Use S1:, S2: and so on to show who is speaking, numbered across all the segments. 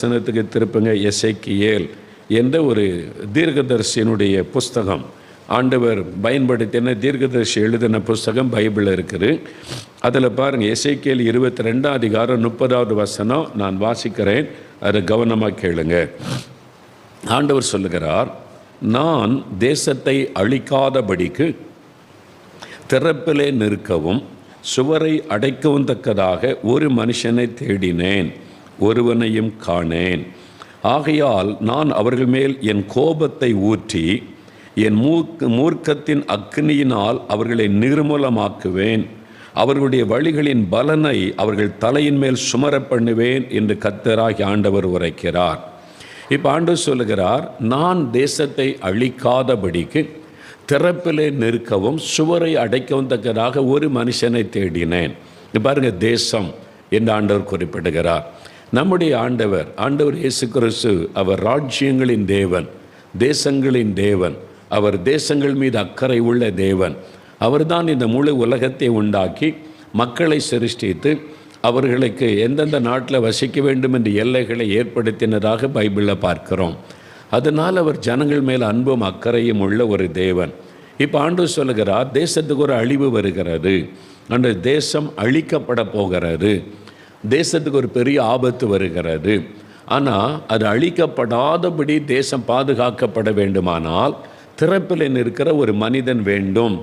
S1: வசனத்துக்கு திருப்புங்க. எசேக்கியேல் என்ற ஒரு தீர்க்கதரிசியினுடைய புஸ்தகம், ஆண்டவர் பயன்படுத்தின தீர்க்கதரிசி எழுதின புஸ்தகம் பைபிளில் இருக்குது. அதில் பாருங்கள், எசேக்கியேல் 22 அதிகாரம் 30வது வசனம் நான் வாசிக்கிறேன், அதை கவனமாக கேளுங்க. ஆண்டவர் சொல்லுகிறார், நான் தேசத்தை அழிக்காதபடிக்கு திறப்பிலே நிற்கவும் சுவரை அடைக்கவும் தக்கதாக ஒரு மனுஷனை தேடினேன், ஒருவனையும் காணேன். ஆகையால் நான் அவர்கள் மேல் என் கோபத்தை ஊற்றி என் மூர்க்கத்தின் அக்னியினால் அவர்களை நிர்மூலமாக்குவேன், அவர்களுடைய வழிகளின் பலனை அவர்கள் தலையின் மேல் சுமர பண்ணுவேன் என்று கர்த்தராகிய ஆண்டவர் உரைக்கிறார். இப்போ ஆண்டவர் சொல்லுகிறார், நான் தேசத்தை அழிக்காதபடிக்கு திறப்பிலே நிற்கவும் சுவரை அடைக்கவும் தக்கதாக ஒரு மனுஷனை தேடினேன். பாருங்க, தேசம் என்று ஆண்டவர் குறிப்பிடுகிறார். நம்முடைய ஆண்டவர் இயேசு கிறிஸ்து அவர் ராஜ்யங்களின் தேவன், தேசங்களின் தேவன். அவர் தேசங்கள் மீது அக்கறை உள்ள தேவன். அவர்தான் இந்த முழு உலகத்தை உண்டாக்கி மக்களை சிருஷ்டித்து அவர்களுக்கு எந்தெந்த நாட்டில் வசிக்க வேண்டும் என்று எல்லைகளை ஏற்படுத்தினதாக பைபிளில் பார்க்கிறோம். அதனால் அவர் ஜனங்கள் மேல் அன்பும் அக்கறையும் உள்ள ஒரு தேவன். இப்போ ஆண்டவர் சொல்லுகிறார், தேசத்துக்கு ஒரு அழிவு வருகிறது, அந்த தேசம் அழிக்கப்பட போகிறது, தேசத்துக்கு ஒரு பெரிய ஆபத்து வருகிறது. ஆனால் அது அழிக்கப்படாதபடி தேசம் பாதுகாக்கப்பட வேண்டுமானால் திறப்பில் நிற்கிற ஒரு மனிதன் வேண்டும்,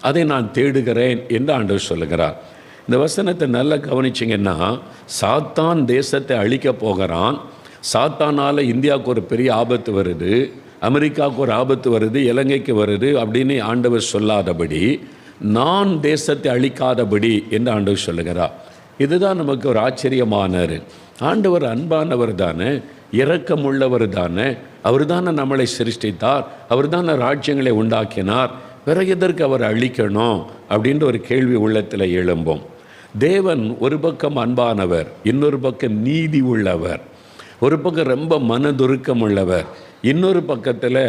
S1: அதை நான் தேடுகிறேன் என்று ஆண்டவர் சொல்லுகிறார். இந்த வசனத்தை நல்லா கவனிச்சிங்கன்னா, சாத்தான் தேசத்தை அழிக்க போகிறான், சாத்தானால் இந்தியாவுக்கு ஒரு பெரிய ஆபத்து வருது, அமெரிக்காவுக்கு ஒரு ஆபத்து வருது, இலங்கைக்கு வருது அப்படின்னு ஆண்டவர் சொல்லாதபடி நான் தேசத்தை அழிக்காதபடி என்று ஆண்டவர் சொல்லுகிறார். இதுதான் நமக்கு ஒரு ஆச்சரியமானார். ஆண்டவர் அன்பானவர் தானே, இரக்கமுள்ளவர் தானே, அவர் தானே நம்மளை சிருஷ்டித்தார், அவர் தானே ராஜ்யங்களை உண்டாக்கினார், பிறகு எதற்கு அவர் அழிக்கணும் அப்படின்ற ஒரு கேள்வி உள்ளத்தில் எழும்பும். தேவன் ஒரு பக்கம் அன்பானவர், இன்னொரு பக்கம் நீதி உள்ளவர், ஒரு பக்கம் ரொம்ப மனதுருக்கம் உள்ளவர், இன்னொரு பக்கத்தில்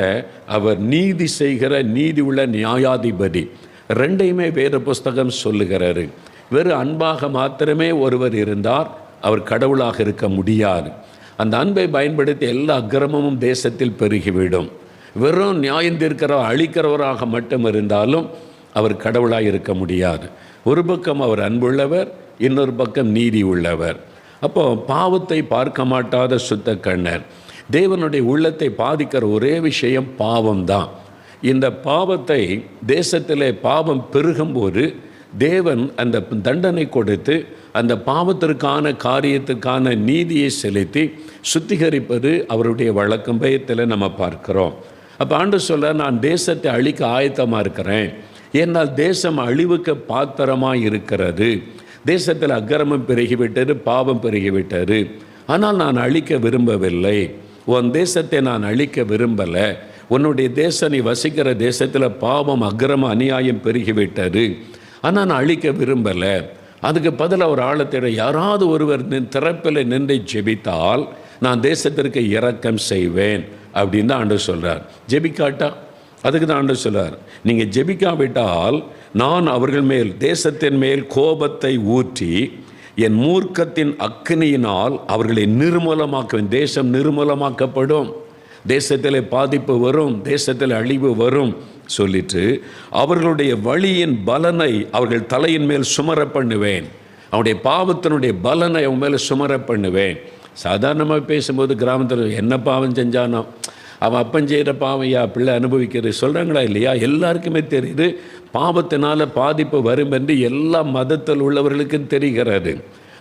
S1: அவர் நீதி செய்கிற நீதி உள்ள நியாயாதிபதி. ரெண்டையுமே வேத புஸ்தகம் சொல்லுகிறாரு. வெறும் அன்பாக மாத்திரமே ஒருவர் இருந்தார், அவர் கடவுளாக இருக்க முடியாது. அந்த அன்பை பயன்படுத்தி எல்லா அக்கிரமமும் தேசத்தில் பெருகிவிடும். வெறும் நியாயம் தீர்க்கிறவர் அழிக்கிறவராக மட்டும் இருந்தாலும் அவர் கடவுளாக இருக்க முடியாது. ஒரு பக்கம் அவர் அன்புள்ளவர், இன்னொரு பக்கம் நீதி உள்ளவர். அப்போ பாவத்தை பார்க்க மாட்டாத சுத்த கண்ணர். தேவனுடைய உள்ளத்தை பாதிக்கிற ஒரே விஷயம் பாவம்தான். இந்த பாவத்தை தேசத்திலே பாவம் பெருகும்போது தேவன் அந்த தண்டனை கொடுத்து அந்த பாவத்திற்கான காரியத்துக்கான நீதியை செலுத்தி சுத்திகரிப்பது அவருடைய வழக்கம். பயத்தில் நம்ம பார்க்கிறோம். அப்போ ஆண்டவர் சொல்ல, நான் தேசத்தை அழிக்க ஆயத்தமாக இருக்கிறேன், ஏன்னால் தேசம் அழிவுக்கு பாத்திரமாக இருக்கிறது, தேசத்தில் அக்கிரமம் பெருகிவிட்டது, பாவம் பெருகிவிட்டது. ஆனால் நான் அழிக்க விரும்பவில்லை, உன் தேசத்தை நான் அழிக்க விரும்பலை. உன்னுடைய தேசம், நீ வசிக்கிற தேசத்தில் பாவம் அக்கிரமம் அநியாயம் பெருகிவிட்டது, ஆனால் நான் அழிக்க விரும்பலை. அதுக்கு பதிலாக ஒரு ஆழத்திட யாராவது ஒருவர் திறப்பில் நின்று ஜெபித்தால் நான் தேசத்திற்கு இரக்கம் செய்வேன் அப்படின்னு தான் ஆண்டவர் சொல்கிறார். ஜெபிக்காட்டா அதுக்கு தான் ஆண்டவர் சொல்கிறார், நீங்கள் ஜெபிக்காவிட்டால் நான் அவர்கள் மேல் தேசத்தின் மேல் கோபத்தை ஊற்றி என் மூர்க்கத்தின் அக்னியினால் அவர்களை நிர்மூலமாக்குவேன். தேசம் நிர்மூலமாக்கப்படும், தேசத்தில் பாதிப்பு வரும், தேசத்தில் அழிவு வரும் சொல்லிட்டு அவர்களுடைய வழியின் பலனை அவர்கள் தலையின் மேல் சுமர பண்ணுவேன், அவனுடைய பாவத்தினுடைய பலனை அவன் மேலே சுமர பண்ணுவேன். சாதாரணமாக பேசும்போது கிராமத்தில் என்ன பாவம் செஞ்சானோ, அவன் அப்பன் செய்கிற பாவம் பிள்ளை அனுபவிக்கிறது சொல்கிறாங்களா இல்லையா? எல்லாருக்குமே தெரியுது பாவத்தினால் பாதிப்பு வரும் என்று எல்லா மதத்தில் உள்ளவர்களுக்கும் தெரிகிறது.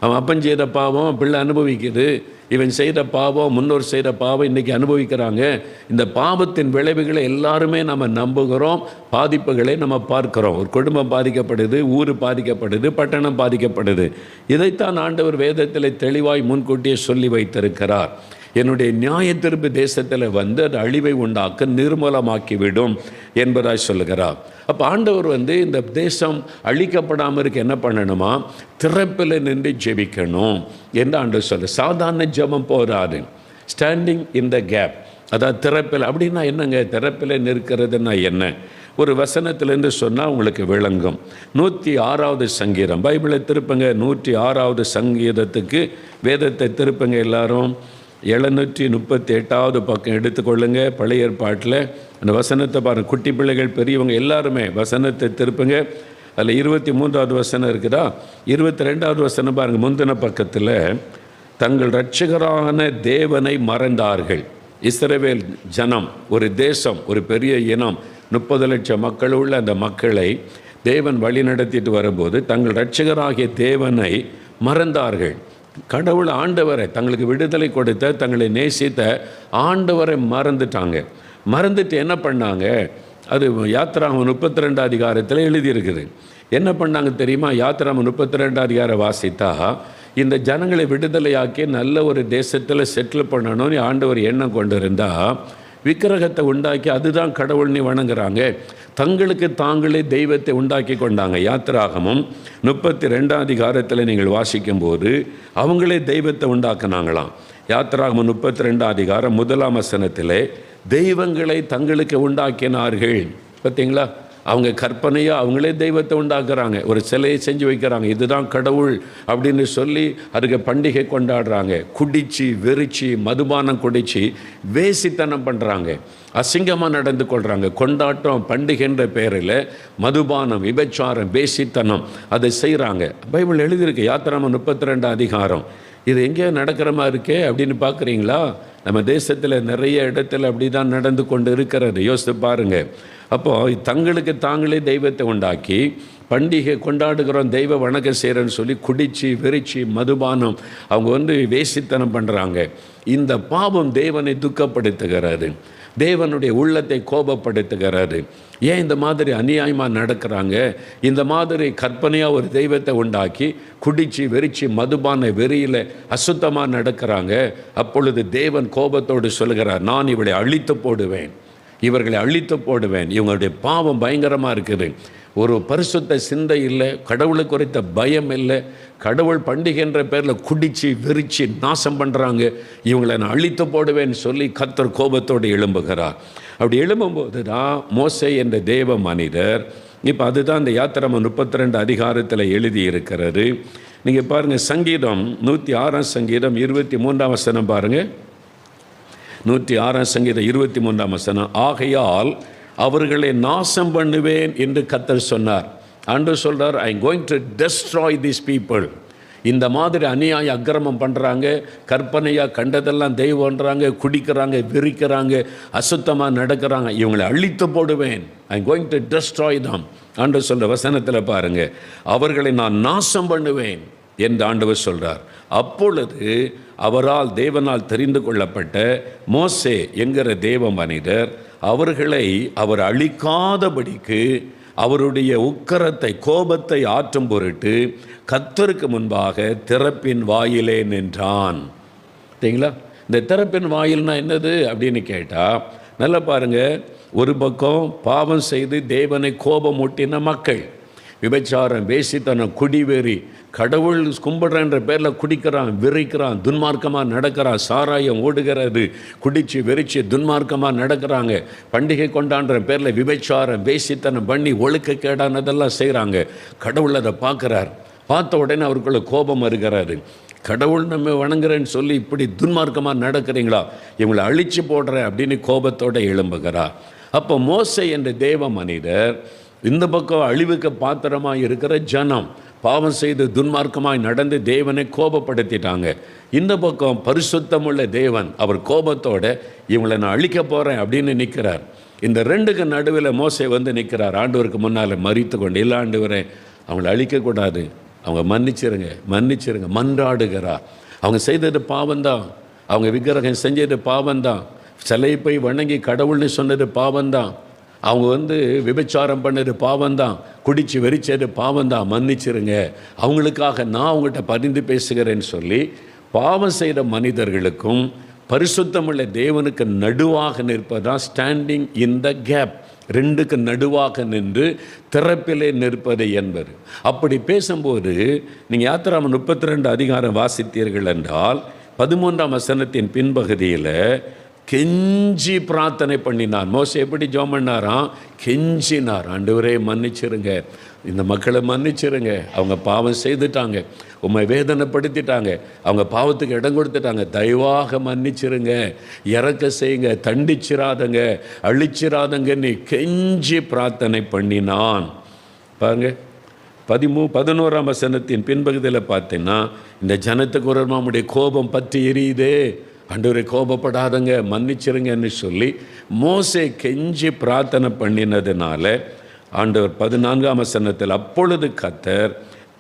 S1: அவன் அப்பன் செய்கிற பாவம் பிள்ளை அனுபவிக்குது, இவன் செய்கிற பாவம் முன்னோர் செய்கிற பாவம் இன்றைக்கி அனுபவிக்கிறாங்க. இந்த பாவத்தின் விளைவுகளை எல்லாருமே நம்ம நம்புகிறோம், பாதிப்புகளை நம்ம பார்க்குறோம். ஒரு குடும்பம் பாதிக்கப்படுது, ஊர் பாதிக்கப்படுது, பட்டணம் பாதிக்கப்படுது. இதைத்தான் ஆண்டவர் வேதத்தில் தெளிவாய் முன்கூட்டியே சொல்லி வைத்திருக்கிறார். என்னுடைய நியாய தீர்ப்பு தேசத்தில் வந்து அது அழிவை உண்டாக்க நிர்மூலமாக்கிவிடும் என்பதாய் சொல்லுகிறார். அப்போ ஆண்டவர் இந்த தேசம் அழிக்கப்படாமல் இருக்க என்ன பண்ணணுமா, திறப்பில் நின்று ஜெபிக்கணும் என்று ஆண்டவர் சொல்ல. சாதாரண ஜெபம் போராது, ஸ்டாண்டிங் இன் த கேப். அதாவது திறப்பில் அப்படின்னா என்னங்க, திறப்பில் நிற்கிறதுன்னா என்ன? ஒரு வசனத்திலேருந்து சொன்னால் உங்களுக்கு விளங்கும். 106வது சங்கீதம், பைபிளை திருப்புங்க. 106வது சங்கீதத்துக்கு வேதத்தை திருப்புங்க எல்லாரும். 738வது பக்கம் எடுத்துக்கொள்ளுங்க. பழைய ஏற்பாட்டில் அந்த வசனத்தை பாருங்கள். குட்டி பிள்ளைகள் பெரியவங்க எல்லாருமே வசனத்தை திருப்புங்க. அதில் 23வது வசனம் இருக்குதா? 22வது வசனம் பாருங்கள். முந்தின பக்கத்தில் தங்கள் இரட்சகரான தேவனை மறந்தார்கள். இஸ்ரவேல் ஜனம் ஒரு தேசம், ஒரு பெரிய இனம், 30 லட்சம் மக்கள் உள்ள அந்த மக்களை தேவன் வழி நடத்திட்டு வரும்போது தங்கள் இரட்சகராகிய தேவனை மறந்தார்கள். கடவுள் ஆண்டவரை, தங்களுக்கு விடுதலை கொடுத்த, தங்களை நேசித்த ஆண்டவரை மறந்துட்டாங்க. மறந்துட்டு என்ன பண்ணாங்க? அது யாத்திராகமம் 32 அதிகாரத்தில் எழுதியிருக்குது. என்ன பண்ணாங்க தெரியுமா? யாத்திராகமம் 32 அதிகாரம் வாசித்தா, இந்த ஜனங்களை விடுதலையாக்கி நல்ல ஒரு தேசத்தில் செட்டில் பண்ணணும்னு ஆண்டவர் எண்ணம் கொண்டு இருந்தால் விக்கிரகத்தை உண்டாக்கி அதுதான் கடவுள்னு வணங்குறாங்க. தங்களுக்கு தாங்களே தெய்வத்தை உண்டாக்கி கொண்டாங்க. யாத்திராகமம் 32 அதிகாரத்தில் நீங்கள் வாசிக்கும்போது அவங்களே தெய்வத்தை உண்டாக்குனாங்களாம். யாத்திராகமம் 32 அதிகாரம் 1ஆம் வசனத்தில் தெய்வங்களை தங்களுக்கு உண்டாக்கினார்கள். பார்த்தீங்களா? அவங்க கற்பனையாக அவங்களே தெய்வத்தை உண்டாக்குறாங்க, ஒரு சிலையை செஞ்சு வைக்கிறாங்க, இதுதான் கடவுள் அப்படின்னு சொல்லி அதுக்கு பண்டிகை கொண்டாடுறாங்க. குடிச்சு வெறிச்சு மதுபானம் குடிச்சு வேசித்தனம் பண்ணுறாங்க, அசிங்கமாக நடந்து கொள்கிறாங்க. கொண்டாட்டம் பண்டிகைன்ற பேரில் மதுபானம், விபச்சாரம், வேசித்தனம் அதை செய்கிறாங்க. பைபிள் எழுதியிருக்கு. யாத்திராகமம் 32 அதிகாரம். இது எங்கேயோ நடக்கிற மாதிரி இருக்கே அப்படின்னு பார்க்குறீங்களா? நம்ம தேசத்தில் நிறைய இடத்துல அப்படி தான் நடந்து கொண்டு இருக்கிறது. யோசித்து பாருங்கள். அப்போது தங்களுக்கு தாங்களே தெய்வத்தை உண்டாக்கி பண்டிகை கொண்டாடுகிறோம், தெய்வ வணக்கம் செய்கிறேன்னு சொல்லி குடிச்சு வெறிச்சு மதுபானம் அவங்க வேசித்தனம் பண்ணுறாங்க. இந்த பாவம் தேவனை துக்கப்படுத்துகிறது, தேவனுடைய உள்ளத்தை கோபப்படுத்துகிறது. ஏன் இந்த மாதிரி அநியாயமாக நடக்கிறாங்க? இந்த மாதிரி கற்பனையாக ஒரு தெய்வத்தை உண்டாக்கி குடிச்சு வெறிச்சு மதுபான வெறியில் அசுத்தமாக நடக்கிறாங்க. அப்பொழுது தேவன் கோபத்தோடு சொல்கிறார், நான் இவளை அழித்து போடுவேன், இவர்களை அழித்து போடுவேன். இவங்களுடைய பாவம் பயங்கரமாக இருக்குது. ஒரு பரிசுத்த சிந்தை இல்லை, கடவுளை குறித்த பயம் இல்லை, கடவுள் பண்டிகைன்ற பேரில் குடிச்சு வெறிச்சு நாசம் பண்ணுறாங்க. இவங்களை நான் அழித்து போடுவேன்னு சொல்லி கர்த்தர் கோபத்தோடு எழும்புகிறார். அப்படி எழும்பும்போது தான் மோசே என்ற தேவ மனிதர், இப்போ அதுதான் இந்த யாத்திராகமம் 32 அதிகாரத்தில் எழுதி இருக்கிறது. நீங்கள் பாருங்கள், சங்கீதம் 106ஆம் சங்கீதம் 23ஆம் வசனம் பாருங்கள். 106ஆம் சங்கீதம் 23ஆம் வசனம். ஆகையால் அவர்களை நாசம் பண்ணுவேன் என்று கர்த்தர் சொன்னார். ஆண்டவர் சொல்றார், ஐ am going to destroy these people. இந்த மாதிரி அநியாய அக்கிரமம் பண்ணுறாங்க, கற்பனையாக கண்டதெல்லாம் தெய்வம்ன்றாங்க, குடிக்கிறாங்க, விரிக்கிறாங்க, அசுத்தமாக நடக்கிறாங்க, இவங்களை அழித்து போடுவேன். I am going to destroy them. ஆண்டவர் சொல்கிற வசனத்தில் பாருங்கள், அவர்களை நான் நாசம் பண்ணுவேன் என்று ஆண்டவர் சொல்கிறார். அப்பொழுது அவரால் தேவனால் தெரிந்து கொள்ளப்பட்ட மோசே என்கிற தேவ மனிதர் அவர்களை அவர் அழிக்காதபடிக்கு அவருடைய உக்கரத்தை, கோபத்தை ஆற்றும் பொருட்டு கர்த்தருக்கு முன்பாக திறப்பின் வாயிலே நின்றான். சரிங்களா? இந்த திறப்பின் வாயில்னா என்னது அப்படின்னு கேட்டால், நல்லா பாருங்கள். ஒரு பக்கம் பாவம் செய்து தேவனை கோபம் ஊட்டின மக்கள், விபச்சாரம், வேசித்தனம், குடிவெறி, கடவுள் கும்பிடுறன்ற பேரில் குடிக்கிறான், விரிக்கிறான், துன்மார்க்கமாக நடக்கிறான், சாராயம் ஓடுகிறது, குடிச்சு வெறிச்சு துன்மார்க்கமாக நடக்கிறாங்க, பண்டிகை கொண்டாடுற பேரில் விபச்சாரம், வேசித்தனம் பண்ணி ஒழுக்கக்கேடானதெல்லாம் செய்கிறாங்க. கடவுள் அதை பார்க்குறார். பார்த்த உடனே அவருக்குள்ள கோபம் வருகிறாரு. கடவுள் நம்ம வணங்குறேன்னு சொல்லி இப்படி துன்மார்க்கமாக நடக்கிறீங்களா, இவங்களை அழிச்சு போடுறேன் அப்படின்னு கோபத்தோடு எழும்புகிறார். அப்போ மோசே என்ற தேவ மனிதர் இந்த பக்கம் அழிவுக்கு பாத்திரமாக இருக்கிற ஜனம் பாவம் செய்து துன்மார்க்கமாய் நடந்து தேவனை கோபப்படுத்திட்டாங்க. இந்த பக்கம் பரிசுத்தமுள்ள தேவன் அவர் கோபத்தோட இவங்களை நான் அழிக்க போகிறேன் அப்படின்னு நிற்கிறார். இந்த ரெண்டுக்கு நடுவில் மோசே நிற்கிறார். ஆண்டவருக்கு முன்னால் மறித்து கொண்டு, இல்லை ஆண்டவரே அவங்கள அழிக்கக்கூடாது, அவங்க மன்னிச்சிருங்க மன்றாடுகிறார். அவங்க செய்தது பாவம்தான், அவங்க விக்கிரகம் செஞ்சது பாவம்தான், சிலையை போய் வணங்கி கடவுள்னு சொன்னது பாவம்தான், அவங்க விபச்சாரம் பண்ணது பாவம்தான், குடிச்சு வெறிச்சது பாவம்தான், மன்னிச்சிருங்க, அவங்களுக்காக நான் அவங்கள்ட்ட பரிந்து பேசுகிறேன்னு சொல்லி பாவம் செய்த மனிதர்களுக்கும் பரிசுத்தமுள்ள தேவனுக்கு நடுவாக நிற்பதான் ஸ்டாண்டிங் இன் த கேப். ரெண்டுக்கு நடுவாக நின்று திறப்பிலே நிற்பது என்பது. அப்படி பேசும்போது நீங்கள் யாத்திராகமம் 32 அதிகாரம் வாசித்தீர்கள் என்றால் 13ஆம் வசனத்தின் பின்பகுதியில் கெஞ்சி பிரார்த்தனை பண்ணினார். மோசே எப்படி ஜெபம் பண்ணாராம்? கெஞ்சினார். ஆண்டவரே மன்னிச்சிருங்க, இந்த மக்களை மன்னிச்சிருங்க, அவங்க பாவம் செய்துட்டாங்க, உம்மை வேதனைப்படுத்திட்டாங்க, அவங்க பாவத்துக்கு இடம் கொடுத்துட்டாங்க, தயவாக மன்னிச்சிருங்க, இறக்க செய்யுங்க, தண்டிச்சிராதங்க, அழிச்சிராதங்கன்னு கெஞ்சி பிரார்த்தனை பண்ணினான். பாருங்க 11ஆம் வசனத்தின் பின்பகுதியில் பார்த்தீங்கன்னா, இந்த ஜனத்துக்கு ஒரு நம்முடைய கோபம் பற்றி எரியுதே, ஆண்டவரே கோபப்படாதங்க, மன்னிச்சிருங்கன்னு சொல்லி மோசே கெஞ்சி பிரார்த்தனை பண்ணினதுனால ஆண்டவர் 14ஆம் வசனத்தில், அப்பொழுது கர்த்தர்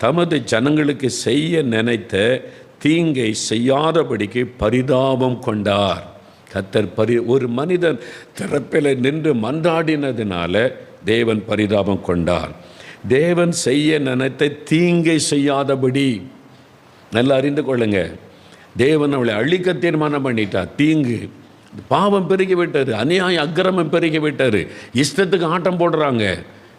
S1: தமது ஜனங்களுக்கு செய்ய நினைத்த தீங்கை செய்யாதபடிக்கு பரிதாபம் கொண்டார். கர்த்தர் ஒரு மனிதன் திறப்பில் நின்று மன்றாடினதுனால தேவன் பரிதாபம் கொண்டார். தேவன் செய்ய நினைத்த தீங்கை செய்யாதபடி, நல்லா அறிந்து கொள்ளுங்க, தேவன் அவளை அழிக்க தீர்மானம் பண்ணிட்டார். தீங்கு, பாவம் பெருகி விட்டார், அநியாய அக்கிரமம் பெருகி விட்டார், இஷ்டத்துக்கு ஆட்டம் போடுறாங்க,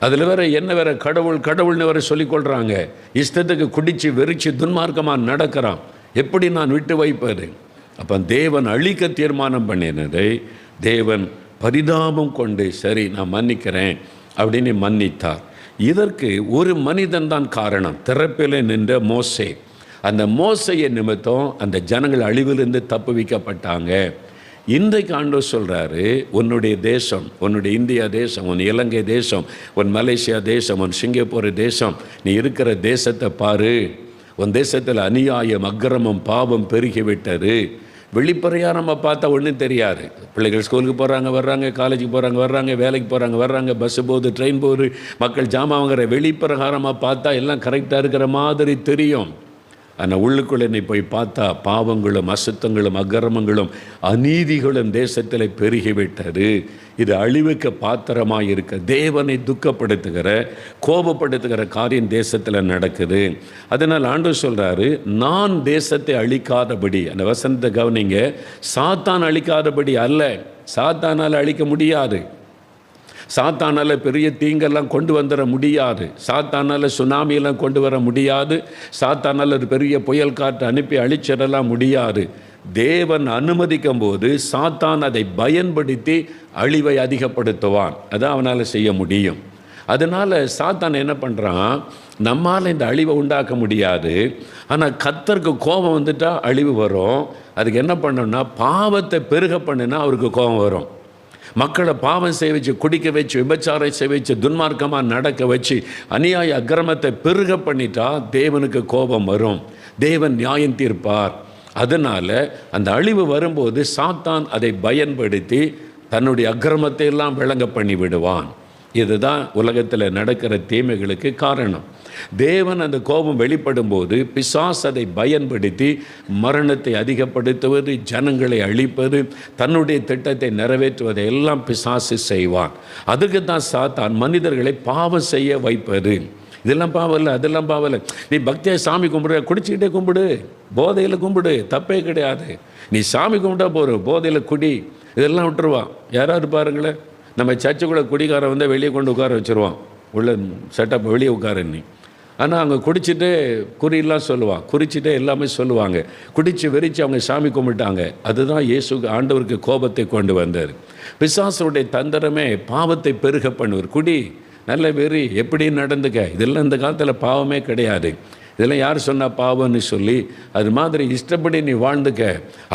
S1: அதில் வேற என்ன வேற கடவுள் கடவுள்னு வேற சொல்லிக்கொள்கிறாங்க, இஷ்டத்துக்கு குடித்து வெறிச்சு துன்மார்க்கமாக நடக்கிறான், எப்படி நான் விட்டு வைப்பார்? அப்போ தேவன் அழிக்க தீர்மானம் பண்ணினதை தேவன் பரிதாபம் கொண்டு, சரி நான் மன்னிக்கிறேன் அப்படின்னு மன்னித்தார். இதற்கு ஒரு மனிதன் தான் காரணம், திறப்பில் நின்ற மோசே. அந்த மோசையை நிமித்தம் அந்த ஜனங்கள் அழிவிலிருந்து தப்புவிக்கப்பட்டாங்க. இன்றைக்கு ஆண்டவர் சொல்கிறாரு, உன்னுடைய தேசம், உன்னுடைய இந்தியா தேசம், உன் இலங்கை தேசம், உன் மலேசியா தேசம், உன் சிங்கப்பூர் தேசம், நீ இருக்கிற தேசத்தை பாரு, உன் தேசத்தில் அநியாயம் அக்கிரமம் பாவம் பெருகிவிட்டது. வெளிப்பறையாக நம்ம பார்த்தா ஒன்றும் தெரியாது. பிள்ளைகள் ஸ்கூலுக்கு போகிறாங்க வர்றாங்க, காலேஜுக்கு போகிறாங்க வர்றாங்க, வேலைக்கு போகிறாங்க வர்றாங்க, பஸ்ஸு போகுது, ட்ரெயின் போகுது, மக்கள் ஜாமான் வாங்குற வெளிப்பிரகாரமாக பார்த்தா எல்லாம் கரெக்டாக இருக்கிற மாதிரி தெரியும். ஆனால் உள்ளுக்குள்ளே நீ போய் பார்த்தா பாவங்களும் அசுத்தங்களும் அக்கிரமங்களும் அநீதிகளும் தேசத்தில் பெருகிவிட்டது. இது அழிவுக்கு பாத்திரமாக இருக்க, தேவனை துக்கப்படுத்துகிற கோபப்படுத்துகிற காரியம் தேசத்தில் நடக்குது. அதனால் ஆண்டவர் சொல்கிறாரு, நான் தேசத்தை அழிக்காதபடி, அந்த வசனத்தை கவனிங்க, சாத்தான் அழிக்காதபடி அல்ல, சாத்தானால் அழிக்க முடியாது, சாத்தானால் பெரிய தீங்கெல்லாம் கொண்டு வந்துட முடியாது, சாத்தானால் சுனாமியெல்லாம் கொண்டு வர முடியாது, சாத்தானால் ஒரு பெரிய புயல் காற்று அனுப்பி அழிச்சிடலாம் முடியாது. தேவன் அனுமதிக்கும் போது சாத்தான் அதை பயன்படுத்தி அழிவை அதிகப்படுத்துவான், அதான் அவனால் செய்ய முடியும். அதனால் சாத்தான் என்ன பண்ணுறான், நம்மால் இந்த அழிவை உண்டாக்க முடியாது, ஆனால் கர்த்தருக்கு கோபம் வந்துட்டால் அழிவு வரும். அதுக்கு என்ன பண்ணணும்னா, பாவத்தை பெருக பண்ணுனா அவருக்கு கோபம் வரும். மக்களை பாவம் செய்ய வச்சு, குடிக்க வச்சு, விபச்சாரம் செய்ய வச்சு, துன்மார்க்கமாக நடக்க வச்சு, அநியாய அக்கிரமத்தை பெருக பண்ணிட்டா தேவனுக்கு கோபம் வரும், தேவன் நியாயம் தீர்ப்பார். அதனால் அந்த அழிவு வரும்போது சாத்தான் அதை பயன்படுத்தி தன்னுடைய அக்கிரமத்தை எல்லாம் விளங்க பண்ணி விடுவான். இதுதான் உலகத்தில் நடக்கிற தீமைகளுக்கு காரணம். தேவன் அந்த கோபம் வெளிப்படும் போது பிசாசு அதை பயன்படுத்தி மரணத்தை அதிகப்படுத்துவது, ஜனங்களை அழிப்பது, தன்னுடைய திட்டத்தை நிறைவேற்றுவதை எல்லாம் பிசாசு செய்வான். அதுக்கு தான் சாத்தான் மனிதர்களை பாவம் செய்ய வைப்பது. இதெல்லாம் பாவம் இல்லை, அதெல்லாம் பாவம் இல்லை, நீ பக்தியை சாமி கும்பிடு, குடிச்சிக்கிட்டே கும்பிடு, போதையில் கும்பிடு, தப்பே கிடையாது, நீ சாமி கும்பிட்டா போகிறோம், போதையில் குடி, இதெல்லாம் விட்டுருவான். யாராவது பாருங்களேன், நம்ம சர்ச்சுக்குள்ளே குடிக்காரன் வந்து வெளியே கொண்டு உட்கார வச்சுருவான், உள்ள செட்டப் வெளியே உட்காரன்னு. ஆனால் அவங்க குடிச்சிட்டு குறியெல்லாம் சொல்லுவான், குறிச்சிட்டே எல்லாமே சொல்லுவாங்க, குடித்து வெறிச்சு அவங்க சாமி கும்பிட்டாங்க. அதுதான் இயேசு ஆண்டவருக்கு கோபத்தை கொண்டு வந்தார். பிசாசுடைய தந்திரமே பாவத்தை பெருக பண்ணுவார். குடி, நல்ல வெறி, எப்படி நடந்துக்க, இதெல்லாம் இந்த காலத்தில் பாவமே கிடையாது, இதெல்லாம் யார் சொன்னால் பாவம்னு சொல்லி அது மாதிரி இஷ்டப்படி நீ வாழ்ந்துக்க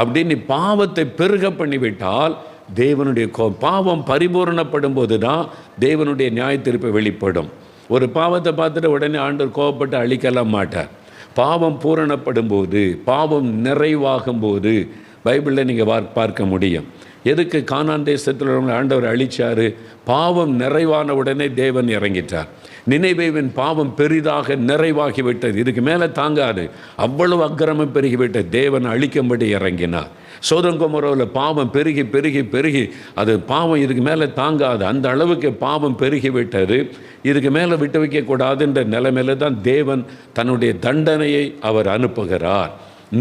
S1: அப்படின்னு பாவத்தை பெருக பண்ணிவிட்டால் தேவனுடைய பாவம் பரிபூரணப்படும் போது தான் தேவனுடைய நியாய தீர்ப்பு வெளிப்படும். ஒரு பாவத்தை பார்த்துட்டு உடனே ஆண்டவர் கோபப்பட்டு அழிக்கலாம் மாட்டார். பாவம் பூரணப்படும் போது, பாவம் நிறைவாகும் போது பைபிளில் நீங்கள் பார்க்க முடியும். எதுக்கு கானான் தேசத்தில் உள்ளவங்க ஆண்டவர் அழிச்சார்? பாவம் நிறைவான உடனே தேவன் இறங்கிட்டார். நினைவேவின் பாவம் பெரிதாக நிறைவாகிவிட்டது, இதுக்கு மேலே தாங்காது, அவ்வளவு அக்கிரமம் பெருகிவிட்டது, தேவன் அழிக்கும்படி இறங்கினார். சோதோம் கொமோராவில் பாவம் பெருகி பெருகி பெருகி அது பாவம் இதுக்கு மேலே தாங்காது, அந்த அளவுக்கு பாவம் பெருகிவிட்டது, இதுக்கு மேலே விட்டு வைக்கக்கூடாதுன்ற நிலைமையில தான் தேவன் தன்னுடைய தண்டனையை அவர் அனுப்புகிறார்,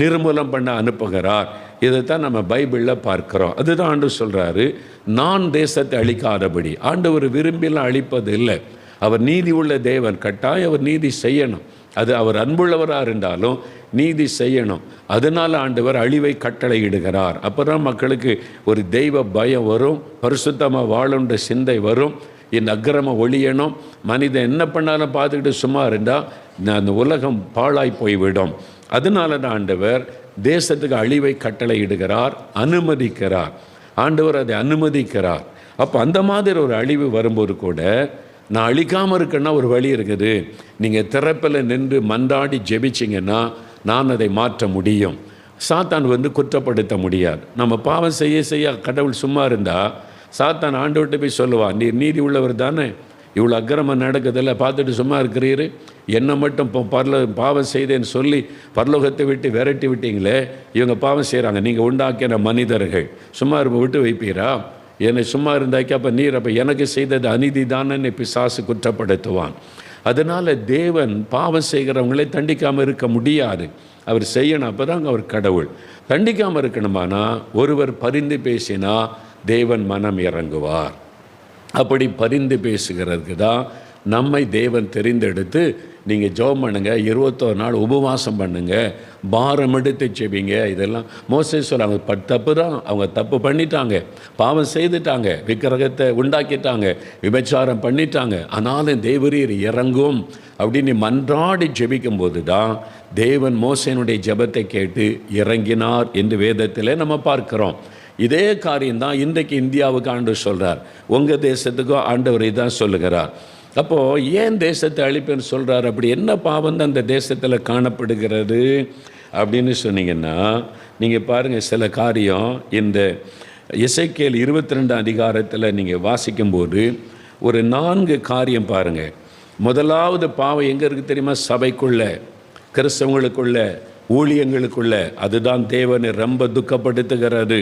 S1: நிர்மூலம் பண்ண அனுப்புகிறார். இதைத்தான் நம்ம பைபிளில் பார்க்குறோம். அதுதான் ஆண்டவர் சொல்கிறாரு, நான் தேசத்தை அழிக்காதபடி. ஆண்டவர் விரும்பிலாம் அழிப்பது இல்லை, அவர் நீதி உள்ள தேவன், கட்டாயம் அவர் நீதி செய்யணும். அது அவர் அன்புள்ளவராக இருந்தாலும் நீதி செய்யணும். அதனால் ஆண்டவர் அழிவை கட்டளையிடுகிறார். அப்போ தான் மக்களுக்கு ஒரு தெய்வ பயம் வரும், பரிசுத்தமாக வாழுன்ற சிந்தை வரும். இந்த அக்கிரமம் ஒழியணும். மனிதன் என்ன பண்ணாலும் பார்த்துக்கிட்டு சும்மா இருந்தால் அந்த உலகம் பாழாய் போய்விடும். அதனால தான் ஆண்டவர் தேசத்துக்கு அழிவை கட்டளையிடுகிறார், அனுமதிக்கிறார். ஆண்டவர் அதை அனுமதிக்கிறார். அப்போ அந்த மாதிரி ஒரு அழிவு வரும்போது கூட நான் அழிக்காமல் இருக்கேன்னா ஒரு வழி இருக்குது. நீங்கள் திறப்பில் நின்று மன்றாடி ஜெபிச்சிங்கன்னா நான் அதை மாற்ற முடியும். சாத்தான் குற்றப்படுத்த முடியாது. நம்ம பாவம் செய்ய செய்ய கடவுள் சும்மா இருந்தால் சாத்தான் ஆண்டவர்கிட்ட போய் சொல்லுவான், நீர் நீதி உள்ளவர் தானே, இவ்வளோ அக்கிரமம் நடக்குதில்ல, பார்த்துட்டு சும்மா இருக்கிறீரு, என்னை மட்டும் பாவம் செய்தேன்னு சொல்லி பரலோகத்தை விட்டு விரட்டி விட்டீங்களே, இவங்க பாவம் செய்கிறாங்க, நீங்கள் உண்டாக்கின மனிதர்கள், சும்மா விட்டு வைப்பீரா? என்னை சும்மா இருந்தாக்கி அப்போ நீர் அப்போ எனக்கு செய்தது அநீதி தானே பிசாசு குற்றப்படுத்துவான். அதனால் தேவன் பாவம் செய்கிறவங்களே தண்டிக்காமல் இருக்க முடியாது. அவர் செய்யணும், அப்போ தாங்க அவர் கடவுள். தண்டிக்காமல் இருக்கணுமானா ஒருவர் பரிந்து பேசினா தேவன் மனம் இறங்குவார். அப்படி பரிந்து பேசுகிறதுக்கு தான் நம்மை தேவன் தெரிந்தெடுத்து நீங்கள் ஜெபம் பண்ணுங்க, 21 நாள் உபவாசம் பண்ணுங்க, பாரம் எடுத்து செபிங்க. இதெல்லாம் மோசே சொல்கிறாங்க. தப்பு தான், அவங்க தப்பு பண்ணிட்டாங்க, பாவம் செய்துட்டாங்க, விக்கிரகத்தை உண்டாக்கிட்டாங்க, விபச்சாரம் பண்ணிட்டாங்க, ஆனாலும் தேவரீர் இறங்கும் அப்படின்னு மன்றாடி ஜெபிக்கும் போது தான் தேவன் மோசேனுடைய ஜெபத்தை கேட்டு இறங்கினார் என்று வேதத்தில் நம்ம பார்க்கிறோம். இதே காரியம்தான் இன்றைக்கு இந்தியாவுக்கு ஆண்டவர் சொல்கிறார், உங்கள் தேசத்துக்கும் ஆண்டவர் தான் சொல்லுகிறார். அப்போது ஏன் தேசத்தை அழிப்பேன்னு சொல்கிறார்? அப்படி என்ன பாவம் தான் அந்த தேசத்தில் காணப்படுகிறது அப்படின்னு சொன்னீங்கன்னா, நீங்கள் பாருங்கள், சில காரியம் இந்த எசேக்கியேல் 22 அதிகாரத்தில் நீங்கள் வாசிக்கும்போது ஒரு 4 காரியம் பாருங்கள். முதலாவது பாவம் எங்கே இருக்குது தெரியுமா? சபைக்குள்ள, கிறிஸ்தவங்களுக்குள்ள, ஊழியங்களுக்குள்ள. அதுதான் தேவனை ரொம்ப துக்கப்படுத்துகிறது.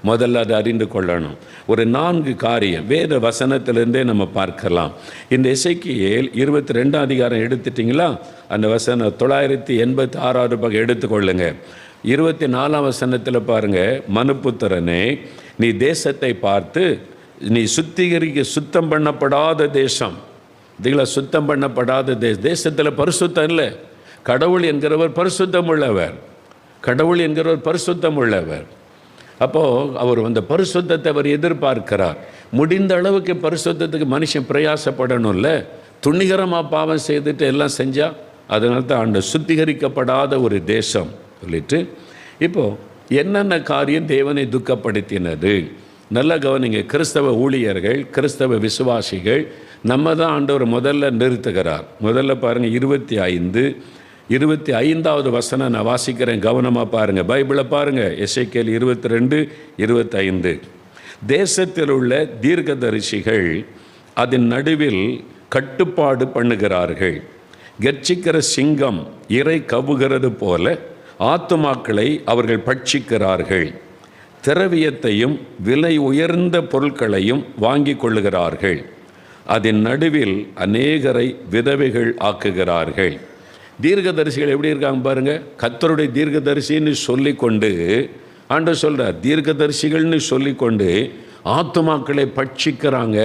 S1: முதல்ல அதை அறிந்து கொள்ளணும். ஒரு 4 காரியம் வேத வசனத்திலிருந்தே நம்ம பார்க்கலாம். இந்த எசேக்கியேல் 22 அதிகாரம் எடுத்துட்டிங்களா? அந்த வசனம் 986 பக்கம் எடுத்துக்கொள்ளுங்க. 24 வசனத்தில் பாருங்கள், மனுப்புத்திரனே, நீ தேசத்தை பார்த்து, நீ சுத்தம் பண்ணப்படாத தேசம், இதுகளை சுத்தம் பண்ணப்படாத தேசத்தில் பரிசுத்தம் இல்லை. கடவுள் என்கிறவர் பரிசுத்தம் உள்ளவர், கடவுள் என்கிறவர் பரிசுத்தம் உள்ளவர். அப்போது அவர் அந்த பரிசுத்தத்தை அவர் எதிர்பார்க்கிறார். முடிந்த அளவுக்கு பரிசுத்தத்துக்கு மனுஷன் பிரயாசப்படணும்ல. துணிகரமாக பாவம் செய்துட்டு எல்லாம் செஞ்சால் அதனால தான் அந்த சுத்திகரிக்கப்படாத ஒரு தேசம் சொல்லிட்டு, இப்போது என்னென்ன காரியம் தேவனை துக்கப்படுத்தினது நல்ல கவனிங்க. கிறிஸ்தவ ஊழியர்கள், கிறிஸ்தவ விசுவாசிகள் நம்ம தான் ஆண்டவர் முதல்ல நிறுத்துகிறார். முதல்ல பாருங்கள், 25வது வசனம் நான் வாசிக்கிறேன், கவனமாக பாருங்கள், பைபிளை பாருங்கள். எசேக்கியேல் 22:25. தேசத்தில் உள்ள தீர்க்கதரிசிகள் அதன் நடுவில் கட்டுப்பாடு பண்ணுகிறார்கள். கர்ச்சிக்கிற சிங்கம் இரை கவுகிறது போல ஆத்துமாக்களை அவர்கள் பட்சிக்கிறார்கள். திரவியத்தையும் விலை உயர்ந்த பொருட்களையும் வாங்கி கொள்ளுகிறார்கள். அதன் நடுவில் அநேகரை விதவைகள் ஆக்குகிறார்கள். தீர்க்கதரிசிகள் எப்படி இருக்காங்க பாருங்கள். கர்த்தருடைய தீர்க்கதரிசின்னு சொல்லிக்கொண்டு ஆண்டவர் சொல்கிறார், தீர்க்கதரிசிகள்னு சொல்லிக்கொண்டு ஆத்துமாக்களை பட்சிக்கிறாங்க,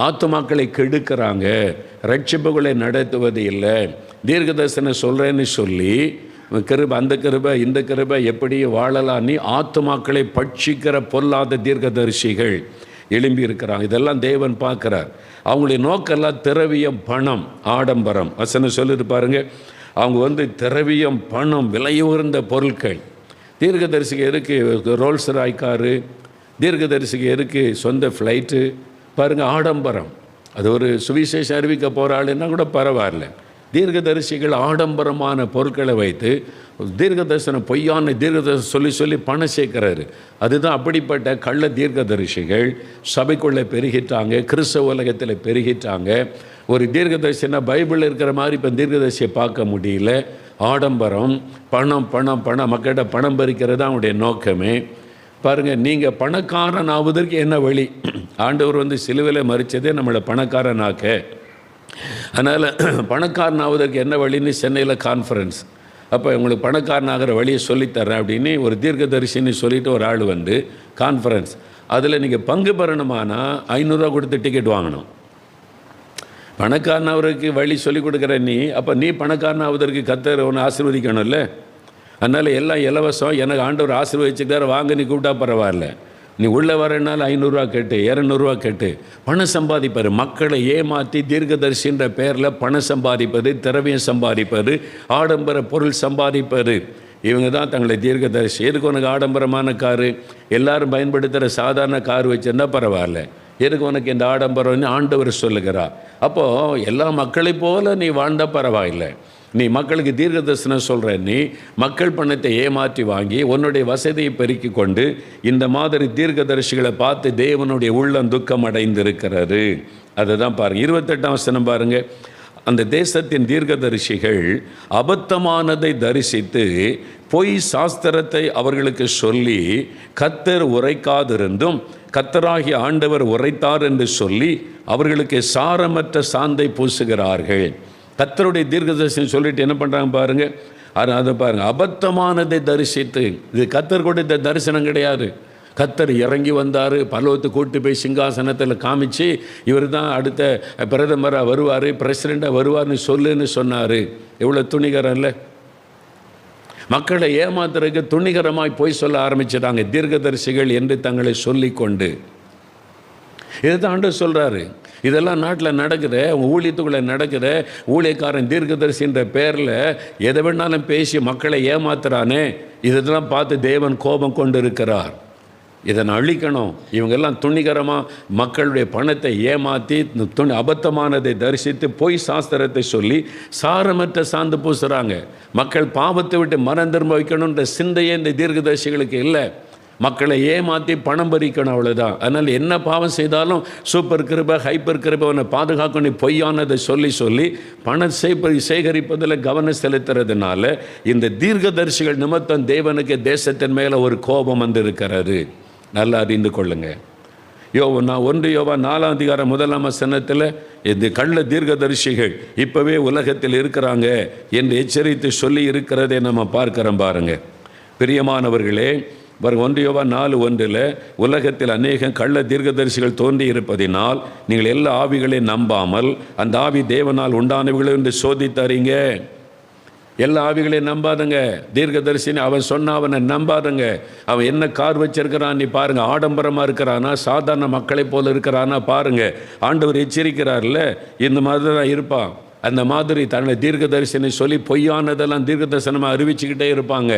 S1: ஆத்துமாக்களை கெடுக்கிறாங்க, ரட்சிப்புகளை நடத்துவது இல்லை. தீர்க்கதரிசனம் சொல்கிறேன்னு சொல்லி கிருபை, அந்த கிருபை இந்த கிருபை எப்படி வாழலாம், நீ ஆத்துமாக்களை பட்சிக்கிற பொல்லாத தீர்க்கதரிசிகள் எழும்பி இருக்கிறாங்க. இதெல்லாம் தேவன் பார்க்குறார். அவங்களுடைய நோக்கெல்லாம் திரவியம், பணம், ஆடம்பரம். வசனம் சொல்லிட்டு பாருங்க, அவங்க திரவியம், பணம், விலையுயர்ந்த பொருட்கள். தீர்க்கதரிசிக்கு இருக்குது ரோல்ஸ் ராய் காரு, தீர்க்கதரிசிக்கு இருக்குது சொந்த ஃப்ளைட்டு. பாருங்கள், ஆடம்பரம். அது ஒரு சுவிசேஷம் அறிவிக்க போகிற ஆளுன்னா கூட பரவாயில்ல. தீர்க்கதரிசிகள் ஆடம்பரமான பொருட்களை வைத்து தீர்க்கதரிசனம், பொய்யான தீர்க்கதரிசனம் சொல்லி சொல்லி பணம் சேர்க்கிறாரு. அதுதான் அப்படிப்பட்ட கள்ள தீர்க்கதரிசிகள் சபைக்குள்ளே பெருகிட்டாங்க, கிறிஸ்தவ உலகத்தில் பெருகிட்டாங்க. ஒரு தீர்க்கதரிசினா பைபிளில் இருக்கிற மாதிரி இப்போ தீர்க்கதரிசியை பார்க்க முடியல. ஆடம்பரம், பணம் பணம் பணம், மக்கள்கிட்ட பணம் பறிக்கிறது தான் அவனுடைய நோக்கமே. பாருங்கள், நீங்கள் பணக்காரன் ஆவதற்கு என்ன வழி? ஆண்டவர் சிலுவையில் மறித்ததே நம்மளை பணக்காரனாக்க. அதனால் பணக்காரன் ஆவதற்கு என்ன வழின்னு சென்னையில் கான்ஃபரன்ஸ். அப்போ உங்களுக்கு பணக்காரன் ஆகிற வழியை சொல்லித்தரேன் அப்படின்னு ஒரு தீர்க்கதரிசின்னு சொல்லிவிட்டு ஒரு ஆள் கான்ஃபரன்ஸ். அதில் நீங்கள் பங்கு பெறணுமானா 500 ரூபா கொடுத்து டிக்கெட் வாங்கணும். பணக்காரன் ஆவதற்கு வழி சொல்லிக் கொடுக்குற நீ, அப்போ நீ பணக்காரன் ஆவதற்கு கர்த்தர் ஒன்று ஆசீர்வதிக்கணும்ல. அதனால் எல்லாம் இலவசம், எனக்கு ஆண்டவர் ஆசீர்வதிச்சுக்கிறார், வாங்க நீ கூப்பிட்டா பரவாயில்ல. நீ உள்ளே வரனால 500 கட்டு, 200 கட்டு, பணம் சம்பாதிப்பார். மக்களை ஏமாற்றி தீர்க்கதரிசின்ற பேரில் பணம் சம்பாதிப்பது, திரவியம் சம்பாதிப்பது, ஆடம்பர பொருள் சம்பாதிப்பது. இவங்க தான் தங்களை தீர்க்கதரிசி. எதுக்கு உனக்கு ஆடம்பரமான காரு? எல்லாரும் பயன்படுத்துகிற சாதாரண கார் வச்சுருந்தா பரவாயில்ல, எதுக்கு உனக்கு இந்த ஆடம்பரம்னு ஆண்டவர் சொல்லுகிறார். அப்போது எல்லா மக்களைப் போல நீ வாழ்ந்தால் பரவாயில்லை. நீ மக்களுக்கு தீர்க்க தரிசனம் சொல்கிற, நீ மக்கள் பணத்தை ஏமாற்றி வாங்கி உன்னுடைய வசதியை பெருக்கி கொண்டு இந்த மாதிரி தீர்க்கதரிசிகளை பார்த்து தேவனுடைய உள்ளம் துக்கம் அடைந்திருக்கிறது. அதை தான் பாருங்கள். 28ஆம் வசனம் பாருங்கள். அந்த தேசத்தின் தீர்க்கதரிசிகள் அபத்தமானதை தரிசித்து பொய் சாஸ்திரத்தை அவர்களுக்கு சொல்லி கர்த்தர் உரைக்காதிருந்தும் கர்த்தராகிய ஆண்டவர் உரைத்தார் என்று சொல்லி அவர்களுக்கு சாரமற்ற சாந்தை பூசுகிறார்கள். கர்த்தருடைய தீர்க்கதரிசனம் சொல்லிட்டு என்ன பண்ணுறாங்க பாருங்கள். அதை பாருங்கள், அபத்தமானதை தரிசித்து. இது கர்த்தர் கொடுத்த தரிசனம் கிடையாது. கர்த்தர் இறங்கி வந்தார், பரலோகத்தை கூட்டு போய் சிங்காசனத்தில் காமிச்சு இவர் தான் அடுத்த பிரதமராக வருவார், பிரசிடெண்ட்டாக வருவார்னு சொல்லுன்னு சொன்னார். எவ்வளோ துணிகரம் இல்லை? மக்களை ஏமாத்துறதுக்கு துணிகரமாய் போய் சொல்ல ஆரம்பிச்சிட்டாங்க தீர்க்கதரிசிகள் என்று தங்களை சொல்லிக்கொண்டு. இதுதான் ஆண்டவர் சொல்கிறாரு. இதெல்லாம் நாட்டில் நடக்கிற, ஊழியத்துக்குள்ளே நடக்கிற ஊழியக்காரன் தீர்க்கதரிசின்ற பேரில் எதை வேணாலும் பேசி மக்களை ஏமாத்துறானே, இதெல்லாம் பார்த்து தேவன் கோபம் கொண்டு இருக்கிறார். இதனை அழிக்கணும். இவங்கெல்லாம் துணிகரமாக மக்களுடைய பணத்தை ஏமாற்றி அபத்தமானதை தரிசித்து பொய் சாஸ்திரத்தை சொல்லி சாரமற்ற சாந்து பூசுகிறாங்க. மக்கள் பாவத்தை விட்டு மனம் திரும்ப வைக்கணுன்ற சிந்தையே இந்த தீர்க்கதரிசிகளுக்கு இல்லை. மக்களை ஏமாற்றி பணம் பறிக்கணும், அவ்வளோதான். அதனால் என்ன பாவம் செய்தாலும் சூப்பர் கிருபை, ஹைப்பர் கிருபை அவனை பாதுகாக்கணும் பொய்யானதை சொல்லி சொல்லி பணம் சேகரிப்பதில் கவனம் செலுத்துறதுனால இந்த தீர்க்கதரிசிகள் நிமித்தம் தேவனுக்கு தேசத்தின் மேலே ஒரு கோபம் வந்திருக்கிறது. நல்லா அறிந்து கொள்ளுங்க. நான் 1 யோவான் 4ஆம் அதிகாரம் 1ஆம் வசனத்தில் இந்த கள்ள தீர்க்கதரிசிகள் இப்போவே உலகத்தில் இருக்கிறாங்க என்று எச்சரித்து சொல்லி இருக்கிறதை நம்ம பார்க்கிறோம். பாருங்க பிரியமானவர்களே, 1 யோவான் 4:1 உலகத்தில் அநேக கள்ள தீர்க்கதரிசிகள் தோன்றி இருப்பதினால் நீங்கள் எல்லா ஆவிகளையும் நம்பாமல் அந்த ஆவி தேவனால் உண்டானவர்கள் என்று சோதித்தறீங்க. எல்லா ஆவிகளையும் நம்பாதுங்க. தீர்க்கதரிசின்னு அவன் சொன்ன அவனை நம்பாதுங்க. அவன் என்ன கார் வச்சிருக்கிறான் நீ பாருங்க. ஆடம்பரமாக இருக்கிறானா, சாதாரண மக்களை போல இருக்கிறானா பாருங்க. ஆண்டவர் எச்சரிக்கிறார்ல, இந்த மாதிரி தான் இருப்பான். அந்த மாதிரி தன்னை தீர்க்கதரிசனை சொல்லி பொய்யானதெல்லாம் தீர்க்கதரிசனமாக அறிவிச்சுக்கிட்டே இருப்பாங்க.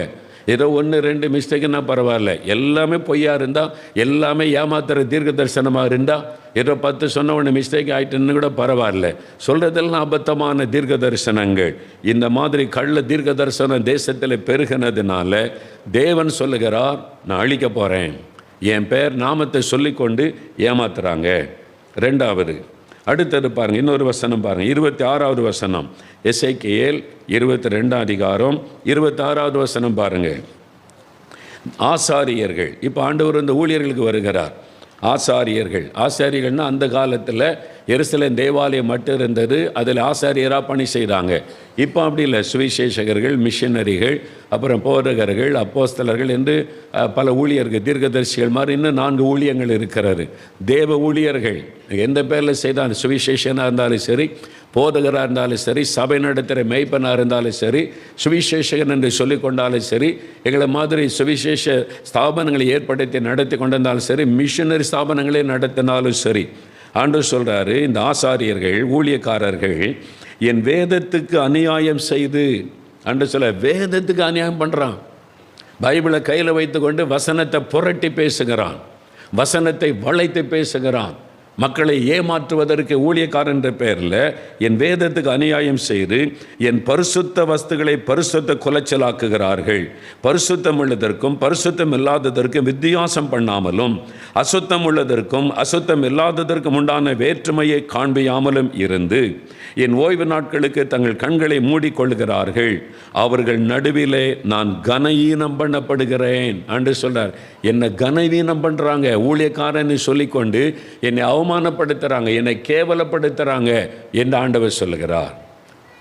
S1: ஏதோ 1-2 மிஸ்டேக்குன்னா பரவாயில்ல, எல்லாமே பொய்யா இருந்தால், எல்லாமே ஏமாத்துற தீர்க்க தரிசனமாக இருந்தால், ஏதோ 10 சொன்ன ஒன்று மிஸ்டேக் ஆகிட்டுன்னு கூட பரவாயில்ல. சொல்கிறதெல்லாம் அபத்தமான தீர்க்க தரிசனங்கள். இந்த மாதிரி கள்ள தீர்க்க தரிசனம் தேசத்தில் பெருகினதுனால தேவன் சொல்லுகிறார், நான் அழிக்க போகிறேன். என் பேர் நாமத்தை சொல்லிக்கொண்டு ஏமாத்துறாங்க. 2வது அடுத்தது பாருங்கள், இன்னொரு வசனம் பாருங்கள். 26வது வசனம், எசேக்கியேல் 22ஆம் அதிகாரம் 26வது வசனம் பாருங்கள். ஆசாரியர்கள், இப்போ ஆண்டவர் இந்த ஊழியர்களுக்கு வருகிறார். ஆசாரியர்கள்னால் அந்த காலத்தில் எருசலேம் தேவாலயம் மட்டும் இருந்தது, அதில் ஆசாரியராக பணி செய்தாங்க. இப்போ அப்படி இல்லை. சுவிசேஷகர்கள், மிஷனரிகள், அப்புறம் போதகர்கள், அப்போஸ்தலர்கள் என்று பல ஊழியர்கள், தீர்க்கதரிசிகள் மாதிரி இன்னும் 4 ஊழியங்கள் இருக்கிறாரு. தேவ ஊழியர்கள் எந்த பேரில் செய்தால், சுவிசேஷனாக இருந்தாலும் சரி, போதகராக இருந்தாலும் சரி, சபை நடத்துகிற மேய்ப்பனாக இருந்தாலும் சரி, சுவிசேஷகன் என்று சொல்லிக்கொண்டாலும் சரி, எங்களை மாதிரி சுவிசேஷ ஸ்தாபனங்களை ஏற்படுத்தி நடத்தி கொண்டிருந்தாலும் சரி, மிஷனரி ஸ்தாபனங்களே நடத்தினாலும் சரி, ஆண்டவர் சொல்கிறாரு, இந்த ஆசாரியர்கள், ஊழியக்காரர்கள் என் வேதத்துக்கு அநியாயம் செய்து, ஆண்டவர் சொல்ல வேதத்துக்கு அநியாயம் பண்ணுறான். பைபிளை கையில் வைத்து கொண்டு வசனத்தை புரட்டி பேசுகிறான், வசனத்தை வளைத்து பேசுகிறான். மக்களை ஏமாற்றுவதற்கு ஊழியக்காரன் என்ற பெயரில் என் வேதத்துக்கு அநியாயம் செய்து என் பரிசுத்த வஸ்துக்களை பரிசுத்த குலைச்சலாக்குகிறார்கள். பரிசுத்தம் உள்ளதற்கும் பரிசுத்தம் இல்லாததற்கும் வித்தியாசம் பண்ணாமலும், அசுத்தம் உள்ளதற்கும் அசுத்தம் இல்லாததற்கும் உண்டான வேற்றுமையை காண்பியாமலும் இருந்து என் ஓய்வு நாட்களுக்கு தங்கள் கண்களை மூடிக்கொள்கிறார்கள். அவர்கள் நடுவிலே நான் கனவீனம் பண்ணப்படுகிறேன் என்று சொல்றார். என்னை கனவீனம் பண்ணுறாங்க, ஊழியக்காரன்னு சொல்லிக்கொண்டு என்னை அவமானப்படுத்துகிறாங்க, என்னை கேவலப்படுத்துகிறாங்க என்று ஆண்டவர் சொல்லுகிறார்.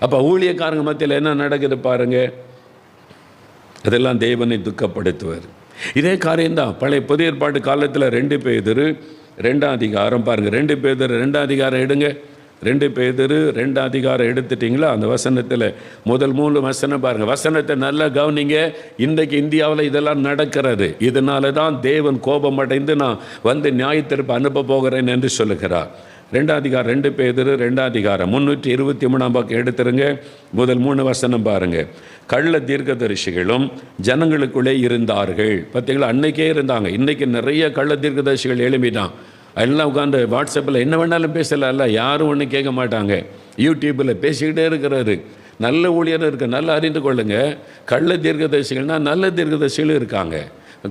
S1: அப்போ ஊழியக்காரங்க மத்தியில் என்ன நடக்குது பாருங்க. அதெல்லாம் தேவனை துக்கப்படுத்துவார். இதே காரியம்தான் பழைய புதிய ஏற்பாட்டு காலத்தில் 2 பேதுரு 2ஆம் அதிகாரம் பாருங்கள். 2 பேதுரு 2ஆம் அதிகாரம் எடுங்க. 2 பேதுரு 2 அதிகாரம் எடுத்துட்டிங்களா? அந்த வசனத்தில் முதல் 3 வசனம் பாருங்கள். வசனத்தை நல்லா கவனிங்க. இன்றைக்கு இந்தியாவில் இதெல்லாம் நடக்கிறது. இதனால தான் தேவன் கோபம் அடைந்து நான் வந்து நியாயத்தீர்ப்பு அனுப்ப போகிறேன் என்று சொல்லுகிறார். 2 அதிகாரம் 2 பேதுரு 2 அதிகாரம் 323 பக்கம் எடுத்துருங்க. முதல் 3 வசனம் பாருங்கள். கள்ள தீர்க்கதரிசிகளும் ஜனங்களுக்குள்ளே இருந்தார்கள். பார்த்தீங்களா? அன்னைக்கே இருந்தாங்க. இன்றைக்கி நிறைய கள்ள தீர்க்கதரிசிகள் எழும்பிட்டான். எல்லாம் உட்காந்து வாட்ஸ்அப்பில் என்ன வேணாலும் பேசலாம்ல, யாரும் ஒன்றும் கேட்க மாட்டாங்க. யூடியூப்பில் பேசிக்கிட்டே இருக்கிறாரு. நல்ல ஊழியர் இருக்குது, நல்லா அறிந்து கொள்ளுங்க. கள்ள தீர்க்கதரிசிகள்னால் நல்ல தீர்க்கதரிசிகளும் இருக்காங்க,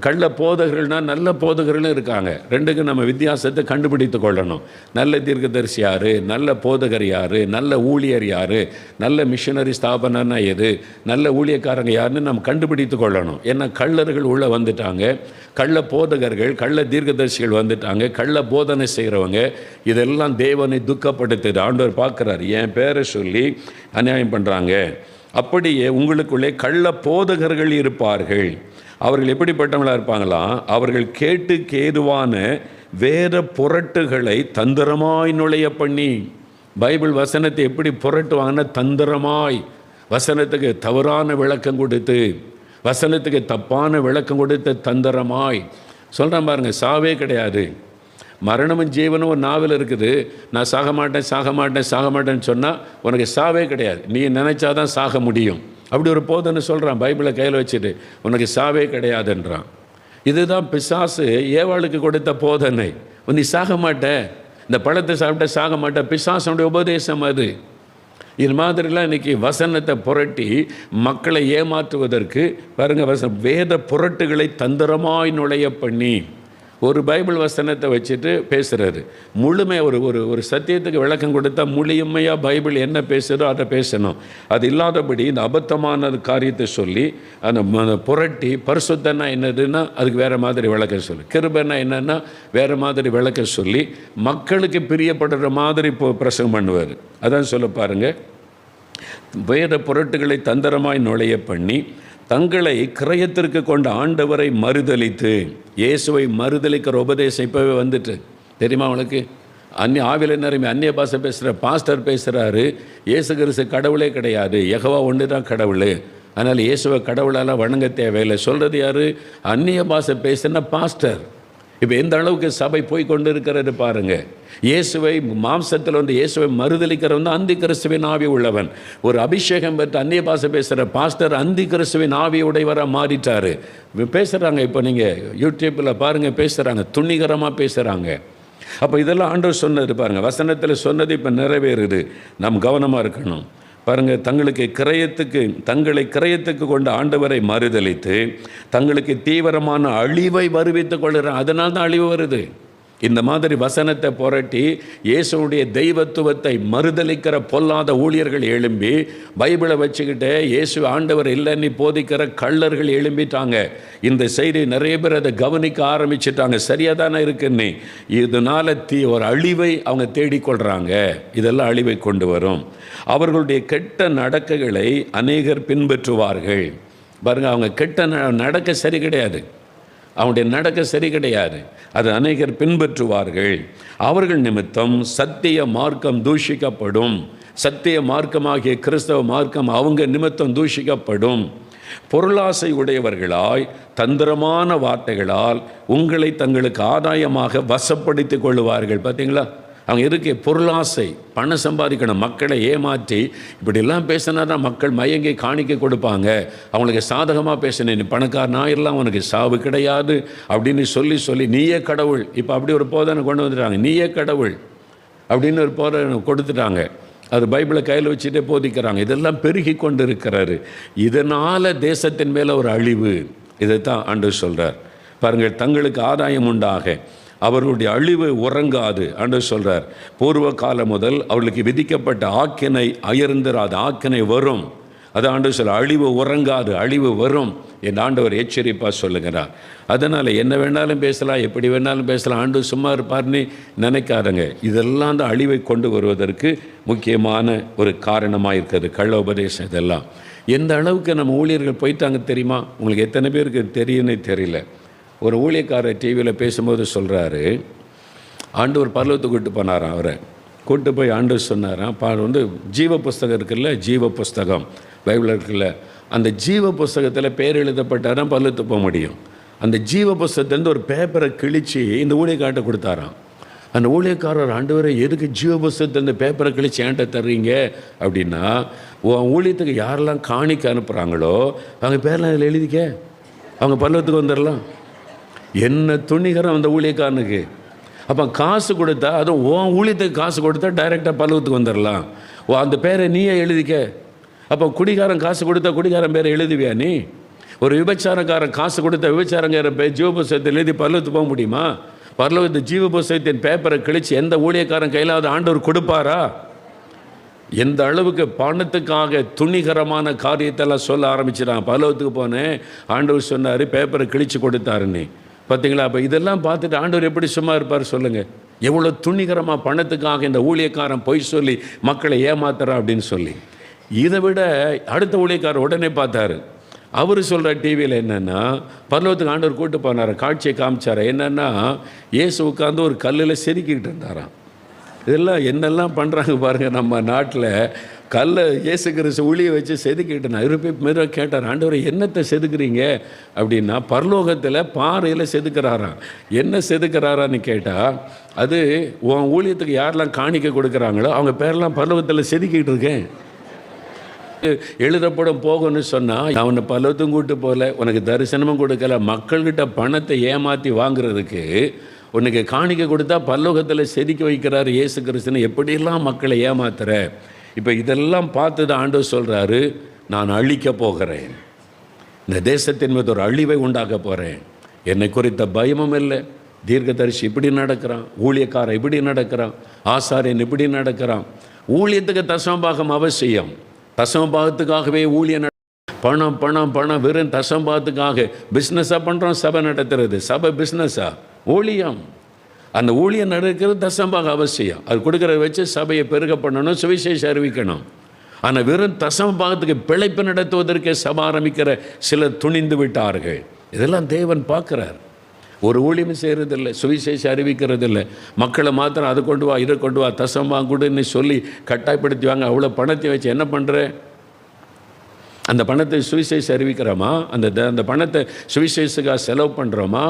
S1: கள்ள போதகர்கள்னால் நல்ல போதகர்களும் இருக்காங்க. ரெண்டுக்கும் நம்ம வித்தியாசத்தை கண்டுபிடித்து கொள்ளணும். நல்ல தீர்க்கதரிசி யார், நல்ல போதகர் யார், நல்ல ஊழியர் யார், நல்ல மிஷனரி ஸ்தாபனம்னா எது, நல்ல ஊழியக்காரங்க யாருன்னு நம்ம கண்டுபிடித்து கொள்ளணும். ஏன்னா கள்ளர்கள் உள்ளே வந்துட்டாங்க, கள்ள போதகர்கள் கள்ள தீர்க்கதரிசிகள் வந்துட்டாங்க, கள்ள போதனை செய்கிறவங்க. இதெல்லாம் தேவனை துக்கப்படுத்துது. ஆண்டவர் பார்க்குறாரு, என் பேரை சொல்லி அநியாயம் பண்ணுறாங்க. அப்படியே உங்களுக்குள்ளே கள்ள போதகர்கள் இருப்பார்கள். அவர்கள் எப்படிப்பட்டவங்களாக இருப்பாங்களாம்? அவர்கள் கேட்டுக்கு ஏதுவான வேத புரட்டுகளை தந்திரமாய் நுழைய பண்ணி. பைபிள் வசனத்தை எப்படி புரட்டுவாங்கன்னா தந்திரமாய், வசனத்துக்கு தவறான விளக்கம் கொடுத்து, வசனத்துக்கு தப்பான விளக்கம் கொடுத்து தந்திரமாய் சொல்கிறேன் பாருங்கள். சாவே கிடையாது, மரணமும் ஜீவனும் ஒரு நாவல் இருக்குது. நான் சாக மாட்டேன்னு சொன்னால் உனக்கு சாவே கிடையாது. நீ நினச்சாதான் சாக முடியும். அப்படி ஒரு போதனை சொல்கிறான், பைபிளை கையில் வச்சுட்டு உனக்கு சாவே கிடையாதுன்றான். இதுதான் பிசாசு ஏவாளுக்கு கொடுத்த போதனை. நீ சாக மாட்ட, இந்த பழத்தை சாப்பிட்ட சாக மாட்ட, பிசாசனுடைய உபதேசம் அது. இது மாதிரிலாம் இன்றைக்கி வசனத்தை புரட்டி மக்களை ஏமாற்றுவதற்கு பாருங்கள், வேத புரட்டுகளை தந்திரமாய் நுழைய பண்ணி ஒரு பைபிள் வசனத்தை வச்சுட்டு பேசுகிறது. முழுமையாக ஒரு சத்தியத்துக்கு விளக்கம் கொடுத்தா முழுமையாக பைபிள் என்ன பேசுகிறோ அதை பேசணும். அது இல்லாதபடி இந்த அபத்தமான காரியத்தை சொல்லி அந்த புரட்டி பரிசுத்தன்னா என்னதுன்னா அதுக்கு வேறு மாதிரி விளக்க சொல்லி, கிருபைன்னா என்னன்னா வேறு மாதிரி விளக்க சொல்லி மக்களுக்கு பிரியப்படுற மாதிரி பிரசங்கம் பண்ணுவார். அதான் சொல்ல பாருங்கள், வேத புரட்டுகளை தந்திரமாய் நுழைய பண்ணி தங்களை கிரயத்திற்கு கொண்ட ஆண்டவரை மறுதலித்து. இயேசுவை மறுதலிக்கிற உபதேசம் இப்போவே வந்துட்டு தெரியுமா அவளுக்கு? ஆவில நேரமே அந்நிய பாஷை பேசுகிற பாஸ்டர் பேசுகிறாரு, இயேசு கிறிஸ்து கடவுளே கிடையாது, யெகோவா ஒன்று தான் கடவுள், அதனால் இயேசுவை கடவுளால் வணங்க தேவையில்லை. சொல்கிறது யார்? அந்நிய பாஷை பேசுனா பாஸ்டர். இப்போ எந்த அளவுக்கு சபை போய் கொண்டு இருக்கிறது பாருங்கள். இயேசுவை மாம்சத்தில் வந்து இயேசுவை மறுதலிக்கிறவன் அந்தி கிறிஸ்துவின் ஆவி உள்ளவன். ஒரு அபிஷேகம் பெற்று அந்நிய பாஷை பேசுகிற பாஸ்டர் அந்தி கிறிஸ்துவின் ஆவி உடையவராக மாறிட்டார். பேசுகிறாங்க, இப்போ நீங்கள் யூடியூப்பில் பாருங்கள், பேசுகிறாங்க, துணிகரமாக பேசுகிறாங்க. அப்போ இதெல்லாம் ஆண்டவர் சொன்னது பாருங்கள், வசனத்தில் சொன்னது இப்போ நிறைவேறுது. நாம் கவனமாக இருக்கணும். பாருங்கள், தங்களை கிரயத்துக்கு கொண்ட ஆண்டவரை மறுதலித்து தங்களுக்கு தீவிரமான அழிவை வருவித்துக் கொள்கிறான். அதனால் தான் அழிவு வருது. இந்த மாதிரி வசனத்தை புரட்டி இயேசுடைய தெய்வத்துவத்தை மறுதலிக்கிற பொல்லாத ஊழியர்கள் எழும்பி, பைபிளை வச்சுக்கிட்டு இயேசு ஆண்டவர் இல்லைன்னு போதிக்கிற கள்ளர்கள் எழும்பிட்டாங்க. இந்த செய்தி நிறைய பேர் அதை கவனிக்க ஆரம்பிச்சிட்டாங்க. சரியாக தானே இருக்குன்னு. இதனால் ஒரு அழிவை அவங்க தேடிக்கொள்கிறாங்க. இதெல்லாம் அழிவை கொண்டு வரும். அவர்களுடைய கெட்ட நடக்கைகளை அநேகர் பின்பற்றுவார்கள். பாருங்கள், அவங்க கெட்ட நடக்க சரி கிடையாது, அவனுடைய நடக்க சரி கிடையாது, அது அநேகர் பின்பற்றுவார்கள். அவர்கள் நிமித்தம் சத்திய மார்க்கம் தூஷிக்கப்படும். சத்திய மார்க்கமாகிய கிறிஸ்தவ மார்க்கம் அவங்க நிமித்தம் தூஷிக்கப்படும். பொருளாசை உடையவர்களாய் தந்திரமான வார்த்தைகளால் உங்களை தங்களுக்கு ஆதாயமாக வசப்படுத்திக் கொள்ளுவார்கள். பார்த்தீங்களா? அவங்க இருக்க பொருளாசை, பணம் சம்பாதிக்கணும், மக்களை ஏமாற்றி இப்படிலாம் பேசினா தான் மக்கள் மயங்கி காணிக்க கொடுப்பாங்க. அவங்களுக்கு சாதகமாக பேசினேன், நீ பணக்காரனா எல்லாம் உனக்கு சாவு கிடையாது அப்படின்னு சொல்லி நீயே கடவுள். இப்போ அப்படி ஒரு போதனை கொண்டு வந்துட்டாங்க, நீயே கடவுள் அப்படின்னு ஒரு போதனை கொடுத்துட்டாங்க. அது பைபிளை கையில் வச்சுட்டே போதிக்கிறாங்க. இதெல்லாம் பெருகி கொண்டு இருக்கிறாரு. இதனால் தேசத்தின் மேலே ஒரு அழிவு. இதைத்தான் ஆண்டவர் சொல்கிறார். பாருங்கள், தங்களுக்கு ஆதாயம் உண்டாக அவர்களுடைய அழிவு உறங்காது. ஆண்டவர் சொல்கிறார், பூர்வ காலம் முதல் அவர்களுக்கு விதிக்கப்பட்ட ஆக்கினை அயர்ந்திராது, ஆக்கினை வரும். அது ஆண்டவர் சொல்ல, அழிவு உறங்காது, அழிவு வரும் என் ஆண்டவர் எச்சரிப்பாக சொல்லுகிறார். அதனால் என்ன வேணாலும் பேசலாம், எப்படி வேணாலும் பேசலாம், ஆண்டவர் சும்மா இருப்பார்னு நினைக்காதங்க. இதெல்லாம் தான் அழிவை கொண்டு வருவதற்கு முக்கியமான ஒரு காரணமாக இருக்கிறது, கள்ள உபதேசம். இதெல்லாம் எந்த அளவுக்கு நம்ம ஊழியர்கள் போயிட்டாங்க தெரியுமா? உங்களுக்கு எத்தனை பேருக்கு தெரியுன்னே தெரியல. ஒரு ஊழியக்காரர் டிவியில் பேசும்போது சொல்கிறாரு, ஆண்டவர் பரலோகத்துக்கு கூட்டு போனாராம். அவரை கூட்டு போய் ஆண்டவர் சொன்னாராம், வந்து ஜீவ புஸ்தகம் இருக்குல்ல, ஜீவ புஸ்தகம் பைபிள் இருக்குல்ல, அந்த ஜீவ புஸ்தகத்தில் பேர் எழுதப்பட்டாராம் பரலோகத்து போக முடியும். அந்த ஜீவ புஸ்தகத்துலேருந்து ஒரு பேப்பரை கிழித்து இந்த ஊழியக்கார்ட்ட கொடுத்தாராம். அந்த ஊழியக்காரர், ஆண்டவரே எதுக்கு ஜீவ புஸ்தகத்துலேருந்து பேப்பரை கிழிச்சு ஏன்ட்ட தர்றீங்க அப்படின்னா, உன் ஊழியத்துக்கு யாரெல்லாம் காணிக்க அனுப்புகிறாங்களோ அவங்க பேரெலாம் அதில் எழுதிக்க, அவங்க பரலோகத்துக்கு வந்துடலாம். என்ன துணிகரம் அந்த ஊழியக்காரனுக்கு. அப்போ காசு கொடுத்தா, அதுவும் உன் ஊழியத்துக்கு காசு கொடுத்தா டைரெக்டாக பரலோகத்துக்கு வந்துடலாம். அந்த பேரை நீயே எழுதிக்க. அப்போ குடிகாரன் காசு கொடுத்தா குடிகாரன் பேரை எழுதுவியா நீ? ஒரு விபச்சாரக்காரன் காசு கொடுத்த விபச்சாரங்கிற பேர் ஜீவ புஸ்தகத்தில் எழுதி பரலோகத்துக்கு போக முடியுமா? பரலோகத்து ஜீவ புஸ்தகத்தின் பேப்பரை கிழிச்சு எந்த ஊழியக்காரன் கையிலாவது ஆண்டவர் கொடுப்பாரா? எந்த அளவுக்கு பணத்துக்காக துணிகரமான காரியத்தெல்லாம் சொல்ல ஆரம்பிச்சிடான். பரலோகத்துக்கு போனேன், ஆண்டவர் சொன்னார் பேப்பரை கிழிச்சு கொடுத்தாருன்னு. பார்த்தீங்களா? அப்போ இதெல்லாம் பார்த்துட்டு ஆண்டவர் எப்படி சும்மா இருப்பார் சொல்லுங்கள்? எவ்வளோ துணிகரமாக பணத்துக்காக இந்த ஊழியக்காரன் பொய் சொல்லி மக்களை ஏமாத்துறான் அப்படின்னு சொல்லி. இதை விட அடுத்த ஊழியக்காரர் உடனே பார்த்தாரு. அவர் சொல்கிற டிவியில் என்னென்னா, பரலோகத்துக்கு ஆண்டவர் கூட்டு போனார், காட்சியை காமிச்சார். என்னென்னா, இயேசு உட்காந்து ஒரு கல்லில் செதுக்கிக்கிட்டு இருந்தாராம். இதெல்லாம் என்னெல்லாம் பண்ணுறாங்க பாருங்கள் நம்ம நாட்டில். கல்லை இயேசு கிறிஸ்து ஊழியை வச்சு செதுக்கிட்டு நான் இருப்பி மெதுவாக கேட்டார், ஆண்டவர் என்னத்தை செதுக்குறீங்க அப்படின்னா, பரலோகத்தில் பாறையில் செதுக்கிறாராம். என்ன செதுக்கிறாரான்னு கேட்டால், அது உன் ஊழியத்துக்கு யாரெல்லாம் காணிக்க கொடுக்குறாங்களோ அவங்க பேரெல்லாம் பரலோகத்தில் செதுக்கிட்டு இருக்கேன். எழுதப்படும் போகணும்னு சொன்னால் அவனை பலத்தும் கூட்டு போகல, உனக்கு தரிசனமும் கொடுக்கல, மக்கள்கிட்ட பணத்தை ஏமாற்றி வாங்குறதுக்கு உனக்கு காணிக்க கொடுத்தா பரலோகத்தில் செதுக்கி வைக்கிறாரு இயேசு கிறிஸ்துன்னு. எப்படியெல்லாம் மக்களை ஏமாத்துற. இப்போ இதெல்லாம் பார்த்து தான் ஆண்டவர் சொல்கிறாரு, நான் அழிக்க போகிறேன், இந்த தேசத்தின் மீது ஒரு அழிவை உண்டாக்க போகிறேன். என்னை குறித்த பயமும் இல்லை. தீர்க்கதரிசி இப்படி நடக்கிறான், ஊழியக்காரன் இப்படி நடக்கிறான், ஆசாரியன் இப்படி நடக்கிறான். ஊழியத்துக்கு தசமபாகம் அவசியம். தசமபாகத்துக்காகவே ஊழியம். பணம் பணம் பணம் வெறும் தசமபாகத்துக்காக பிஸ்னஸாக பண்ணுறோம். சபை நடத்துறது சபை பிஸ்னஸா? ஊழியம். அந்த ஊழியம் நடக்கிறது தசமபாகம் அவசியம். அது கொடுக்குறத வச்சு சபையை பெருக பண்ணணும், சுவிசேஷம் அறிவிக்கணும். ஆனால் வெறும் தசமபாகத்துக்கு பிழைப்பு நடத்துவதற்கு சபை ஆரம்பிக்கிற சிலர் துணிந்து விட்டார்கள். இதெல்லாம் தேவன் பார்க்குறார். ஒரு ஊழியம் செய்கிறதில்லை, சுவிசேஷம் அறிவிக்கிறதில்லை. மக்களை மாத்திரம் அதை கொண்டு வா இதை கொண்டு வா தசமபாகம் கொடுன்னு சொல்லி கட்டாயப்படுத்துவாங்க. அவ்வளோ பணத்தை வச்சு என்ன பண்ணுற? அந்த பணத்தை சுவிசேஷம் அறிவிக்கிறோமா? அந்த பணத்தை சுவிசேஷத்துக்காக செலவு பண்ணுறோமா?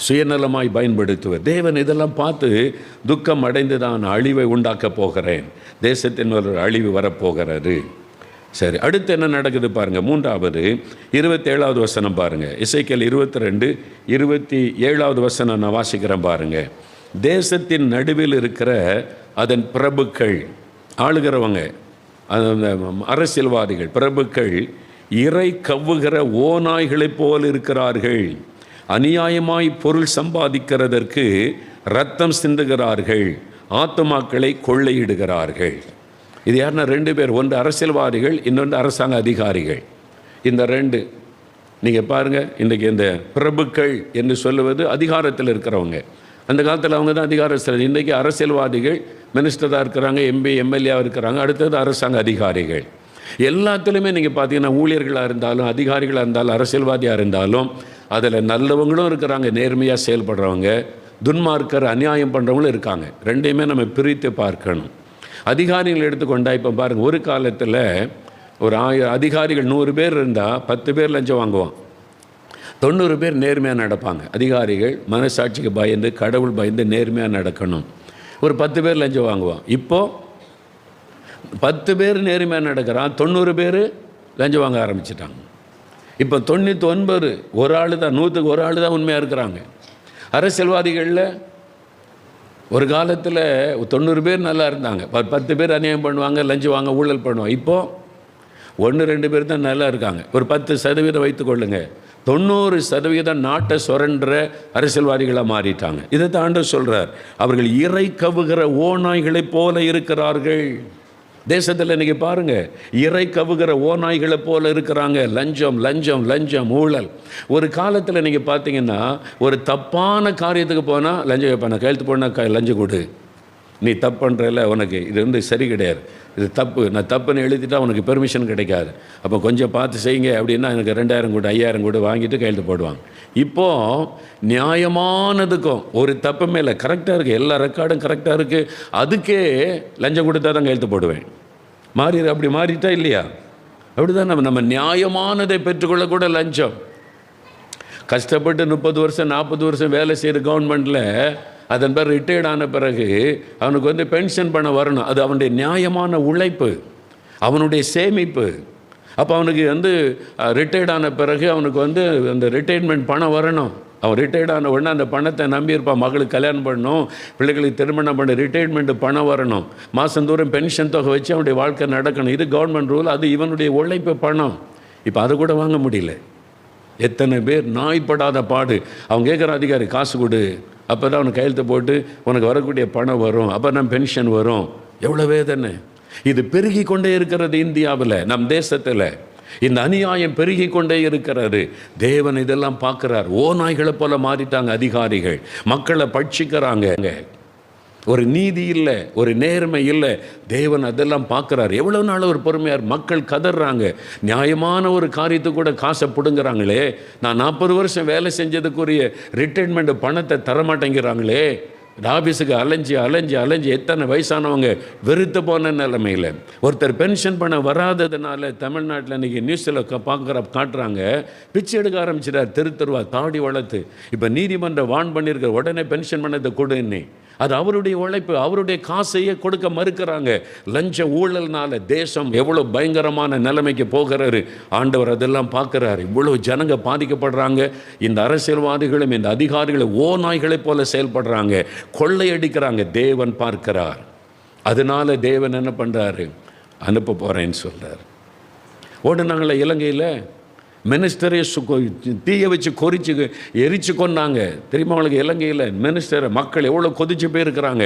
S1: சுயநலமாய் பயன்படுத்துவர். தேவன் இதெல்லாம் பார்த்து துக்கம் அடைந்து தான் அழிவை உண்டாக்க போகிறேன், தேசத்தின் ஒரு அழிவு வரப்போகிறது. சரி, அடுத்து என்ன நடக்குது பாருங்கள். மூன்றாவது 27வது வசனம் பாருங்கள். எசேக்கியேல் 22:27வது வசனம் நான் வாசிக்கிறேன் பாருங்கள். தேசத்தின் நடுவில் இருக்கிற அதன் பிரபுக்கள், ஆளுகிறவங்க, அரசியல்வாதிகள், பிரபுக்கள் இறை கவ்வுகிற ஓநாய்களைப் போல் இருக்கிறார்கள். அநியாயமாய் பொருள் சம்பாதிக்கிறதற்கு இரத்தம் சிந்துகிறார்கள், ஆத்துமாக்களை கொள்ளையிடுகிறார்கள். இது யாருன்னா 2 பேர். ஒன்று அரசியல்வாதிகள், இன்னொன்று அரசாங்க அதிகாரிகள். இந்த 2 நீங்கள் பாருங்கள். இன்றைக்கி இந்த பிரபுக்கள் என்று சொல்லுவது அதிகாரத்தில் இருக்கிறவங்க. அந்த காலத்தில் அவங்க தான் அதிகாரத்தில். இன்றைக்கி அரசியல்வாதிகள் மினிஸ்டராக இருக்கிறாங்க, எம்பி எம்எல்ஏவாக இருக்கிறாங்க. அடுத்தது அரசாங்க அதிகாரிகள். எல்லாத்துலேயுமே நீங்கள் பார்த்தீங்கன்னா ஊழியர்களாக இருந்தாலும், அதிகாரிகளாக இருந்தாலும், அரசியல்வாதியாக இருந்தாலும் அதில் நல்லவங்களும் இருக்கிறாங்க, நேர்மையாக செயல்படுறவங்க, துன்மார்க்கர் அநியாயம் பண்ணுறவங்களும் இருக்காங்க. ரெண்டையுமே நம்ம பிரித்து பார்க்கணும். அதிகாரிகள் எடுத்துக்கொண்டா இப்போ பாருங்கள், ஒரு காலத்தில் ஒரு 1000 அதிகாரிகள் 100 பேர் இருந்தால் 10 பேர் லஞ்சம் வாங்குவான், 90 பேர் நேர்மையாக நடப்பாங்க. அதிகாரிகள் மனசாட்சிக்கு பயந்து, கடவுள் பயந்து நேர்மையாக நடக்கணும். ஒரு 10 பேர் லஞ்சம் வாங்குவான். இப்போது 10 பேர் நேர்மையாக நடக்கிறான், 90 பேர் லஞ்சம் வாங்க ஆரம்பிச்சிட்டாங்க. இப்போ 99 ஒரு ஆள் தான், 100க்கு ஒரு ஆள் தான் உண்மையாக இருக்கிறாங்க. அரசியல்வாதிகளில் ஒரு காலத்தில் 90 பேர் நல்லா இருந்தாங்க, 10 பேர் அநியாயம் பண்ணுவாங்க, லஞ்சம் வாங்க, ஊழல் பண்ணுவாங்க. இப்போது 1-2 பேர் தான் நல்லா இருக்காங்க. ஒரு 10% வைத்துக்கொள்ளுங்க, 90% நாட்டை சுரண்ட அரசியல்வாதிகளாக மாறிட்டாங்க. இதை தான் ஆண்டவர் சொல்கிறார், அவர்கள் இறை கவுகிற ஓநாய்களைப் போல இருக்கிறார்கள். தேசத்தில் இன்றைக்கி பாருங்கள், இறை கவுகிற ஓநாய்களை போல இருக்கிறாங்க. லஞ்சம் லஞ்சம் லஞ்சம், ஊழல். ஒரு காலத்தில் நீங்கள் பார்த்தீங்கன்னா ஒரு தப்பான காரியத்துக்கு போனால் லஞ்சம் வைப்பான, கையெழுத்து போனால் லஞ்சம் கொடு, நீ தப்பு பண்ணுறல, உனக்கு இது வந்து சரி கிடையாது, இது தப்பு, நான் தப்புன்னு எழுதிட்டா உனக்கு பெர்மிஷன் கிடைக்காது, அப்போ கொஞ்சம் பார்த்து செய்யுங்க அப்படின்னா எனக்கு 2000 கூட 5000 கூட வாங்கிட்டு கையெழுத்து போடுவாங்க. இப்போது நியாயமானதுக்கும் ஒரு தப்புமே இல்லை, கரெக்டாக இருக்குது, எல்லா ரெக்கார்டும் கரெக்டாக இருக்குது, அதுக்கே லஞ்சம் கொடுத்தா தான் கையெழுத்து போடுவேன். அப்படி மாறிட்டா இல்லையா? அப்படி தான் நம்ம நியாயமானதை பெற்றுக்கொள்ள கூட லஞ்சம். கஷ்டப்பட்டு 30 வருஷம் 40 வருஷம் வேலை செய்கிற கவர்மெண்ட்டில் அதன் பிறகு ரிட்டையர்ட் ஆன பிறகு அவனுக்கு வந்து பென்ஷன் பண்ண வரணும். அது அவனுடைய நியாயமான உழைப்பு, அவனுடைய சேமிப்பு. அப்போ அவனுக்கு வந்து ரிட்டையர்ட் ஆன பிறகு அவனுக்கு வந்து அந்த ரிட்டையர்மெண்ட் பணம் வரணும். அவன் ரிட்டையர்ட் ஆன உடனே அந்த பணத்தை நம்பியிருப்பான், மகளுக்கு கல்யாணம் பண்ணணும், பிள்ளைகளுக்கு திருமணம் பண்ண, ரிட்டையர்மெண்ட் பணம் வரணும், மாதந்தோறும் பென்ஷன் தொகை வச்சு அவனுடைய வாழ்க்கை நடக்கணும். இது கவர்மெண்ட் ரூல், அது இவனுடைய உழைப்பு பணம். இப்போ அதை கூட வாங்க முடியல. எத்தனை பேர் நாய்ப்படாத பாடு. அவங்க கேட்குற அதிகாரி காசு கொடு, அப்போ தான் அவனுக்கு கையெழுத்து போட்டு உனக்கு வரக்கூடிய பணம் வரும், அப்போ தான் பென்ஷன் வரும். எவ்வளோ வேதனை! இது பெருகி கொண்டே இருக்கிறது இந்தியாவில், நம் தேசத்தில் இந்த அநியாயம் பெருகி கொண்டே இருக்கிறது. தேவன் இதெல்லாம் பார்க்குறார். நாய்களை போல மாறிட்டாங்க அதிகாரிகள், மக்களை பட்சிக்கிறாங்க. ஒரு நீதி இல்லை, ஒரு நேர்மை இல்லை. தேவன் அதெல்லாம் பார்க்குறாரு. எவ்வளோ நாள் ஒரு பொறுமையார். மக்கள் கதறாங்க, நியாயமான ஒரு காரியத்துக்கு கூட காசை பிடுங்குறாங்களே. நான் 40 வருஷம் வேலை செஞ்சதுக்குரிய ரிட்டைர்மெண்ட் பணத்தை தரமாட்டேங்கிறாங்களே. ஆஃபீஸுக்கு அலைஞ்சி அலைஞ்சி அலைஞ்சி எத்தனை வயசானவங்க வெறுத்து போன நிலைமையில் ஒருத்தர் பென்ஷன் பண்ண வராததுனால தமிழ்நாட்டில் இன்றைக்கி நியூஸில் காட்டுறாங்க, பிச்சை எடுக்க ஆரம்பிச்சிடார், தெருவா தாடி வளர்த்து. இப்போ நீதிமன்றம் வான் பண்ணியிருக்கிற உடனே பென்ஷன் பண்ணதை கொடுன்னு. அது அவருடைய உழைப்பு, அவருடைய காசையே கொடுக்க மறுக்கிறாங்க. லஞ்ச ஊழல்னால தேசம் எவ்வளோ பயங்கரமான நிலைமைக்கு போகிறாரு. ஆண்டவர் அதெல்லாம் பார்க்குறாரு. இவ்வளோ ஜனங்க பாதிக்கப்படுறாங்க. இந்த அரசியல்வாதிகளும் இந்த அதிகாரிகளும் நாய்களைப் போல செயல்படுறாங்க, கொள்ளையடிக்கிறாங்க. தேவன் பார்க்கிறார். அதனால தேவன் என்ன பண்ணுறாரு? அனுப்ப போகிறேன்னு சொல்கிறார். ஓடுனாங்களே இலங்கையில், மினிஸ்டரே தீயை வச்சு எரிச்சு கொண்டாங்க. தெரியுமா அவங்களுக்கு? இலங்கையில் மினிஸ்டரை மக்கள் எவ்வளோ கொதிச்சு போயிருக்கிறாங்க.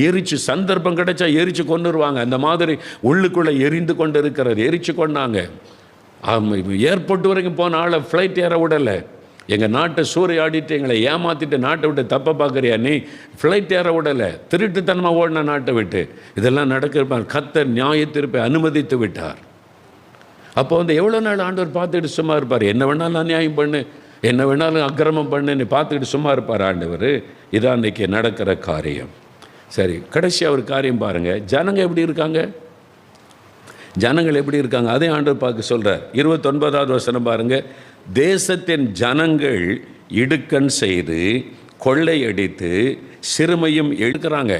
S1: எரிச்சு சந்தர்ப்பம் கிடைச்சா எரிச்சு கொண்டுருவாங்க. அந்த மாதிரி உள்ளுக்குள்ளே எரிந்து கொண்டு இருக்கிறது. எரிச்சு கொண்டாங்க. ஏர்போர்ட் வரைக்கும் போன ஆளை ஃப்ளைட் ஏற விடலை. எங்கள் நாட்டை சூறையாடிட்டு எங்களை ஏமாற்றிட்டு நாட்டை விட்டு தப்ப பார்க்குறியா நீ? ஃப்ளைட் ஏற விடலை. திருட்டுத்தனமாக ஓடின நாட்டை விட்டு. இதெல்லாம் நடக்கிறப்பார். கர்த்தர் நியாய தீர்ப்பை அனுமதித்து விட்டார். அப்போ வந்து எவ்வளோ நாள் ஆண்டவர் பார்த்துக்கிட்டு சும்மா இருப்பார்? என்ன வேணாலும் அநியாயம் பண்ணு, என்ன வேணாலும் அக்கிரமம் பண்ணுன்னு பார்த்துக்கிட்டு சும்மா இருப்பார் ஆண்டவர்? இதான் இன்றைக்கி நடக்கிற காரியம். சரி, கடைசியாக ஒரு காரியம் பாருங்கள். ஜனங்க எப்படி இருக்காங்க? ஜனங்கள் எப்படி இருக்காங்க? அதே ஆண்டவர் பார்க்க சொல்கிறார். 29வது வசனம் பாருங்கள். தேசத்தின் ஜனங்கள் இடுக்கண் செய்து கொள்ளையடித்து சிறுமையும் எடுக்கிறாங்க.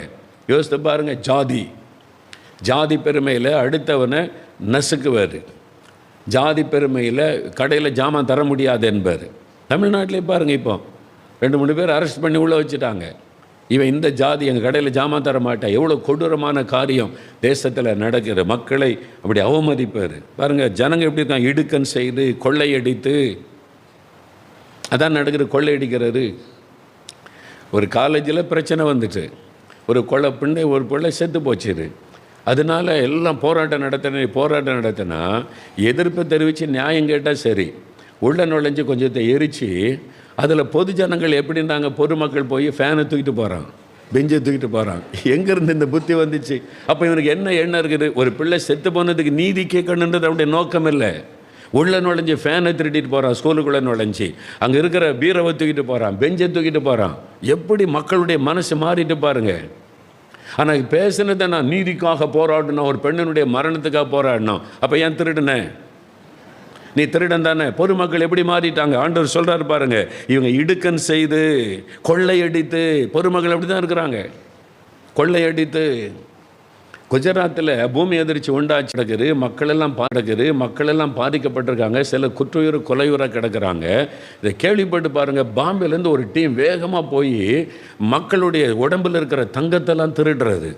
S1: யோசித்து பாருங்கள். ஜாதி பெருமையில் அடுத்தவனை நசுக்குவார். ஜாதி பெருமையில் கடையில் ஜாமான் தர முடியாது என்பார். தமிழ்நாட்டிலே பாருங்கள், இப்போ 2-3 பேர் அரெஸ்ட் பண்ணி உள்ளே வச்சுட்டாங்க. இவன் இந்த ஜாதி எங்கள் கடையில் ஜாமான் தர மாட்டான். எவ்வளோ கொடூரமான காரியம் தேசத்தில் நடக்கிற. மக்களை அப்படி அவமதிப்பார். பாருங்கள், ஜனங்கள் எப்படி இருக்காங்க? இடுக்கண் செய்து கொள்ளையடித்து. அதான் நடக்கிற, கொள்ளையடிக்கிறது. ஒரு காலேஜில் பிரச்சனை வந்துட்டு ஒரு பிள்ளை செத்து போச்சுது. அதனால் எல்லாம் போராட்டம் நடத்தினா எதிர்ப்பு தெரிவித்து நியாயம் கேட்டால் சரி, உள்ள நுழைஞ்சு கொஞ்சத்தை எரித்து அதில் பொது ஜனங்கள் எப்படின்னாங்க, பொதுமக்கள் போய் ஃபேனை தூக்கிட்டு போகிறான், பெஞ்சை தூக்கிட்டு போகிறான். எங்கேருந்து இந்த புத்தி வந்துச்சு? அப்போ இவனுக்கு என்ன எண்ணம் இருக்குது? ஒரு பிள்ளை செத்து போனதுக்கு நீதி கேட்கணுன்றது அவனுடைய நோக்கம் இல்லை. உள்ள நுழைஞ்சி ஃபேனை திருட்டிட்டு போகிறான், ஸ்கூலுக்குள்ளே நுழைஞ்சி அங்கே இருக்கிற பீரவை தூக்கிட்டு போகிறான், பெஞ்சை தூக்கிட்டு போகிறான். எப்படி மக்களுடைய மனசு மாறிட்டு பாருங்கள். ஆனால் பேசுனதை நான் நீதிக்காக போராடணும், ஒரு பெண்ணினுடைய மரணத்துக்காக போராடணும். அப்போ ஏன் திருடுனேன்? நீ திருடன் தானே. பொதுமக்கள் எப்படி மாறிட்டாங்க? ஆண்டவர் சொல்கிறார் பாருங்க, இவங்க இடுக்கண் செய்து கொள்ளையடித்து. பொதுமக்கள் அப்படி தான் இருக்கிறாங்க, கொள்ளையடித்து. குஜராத்தில் பூமி அதிர்ச்சி உண்டாச்சு கிடக்குது, மக்களெல்லாம் பாதிக்கப்பட்டிருக்காங்க. சில குற்றுயிர் கொலையுற கிடக்கிறாங்க. இதை கேள்விப்பட்டு பாருங்கள். பாம்பேலேருந்து ஒரு டீம் வேகமாக போய் மக்களுடைய உடம்பில் இருக்கிற தங்கத்தெல்லாம் திருடுறது.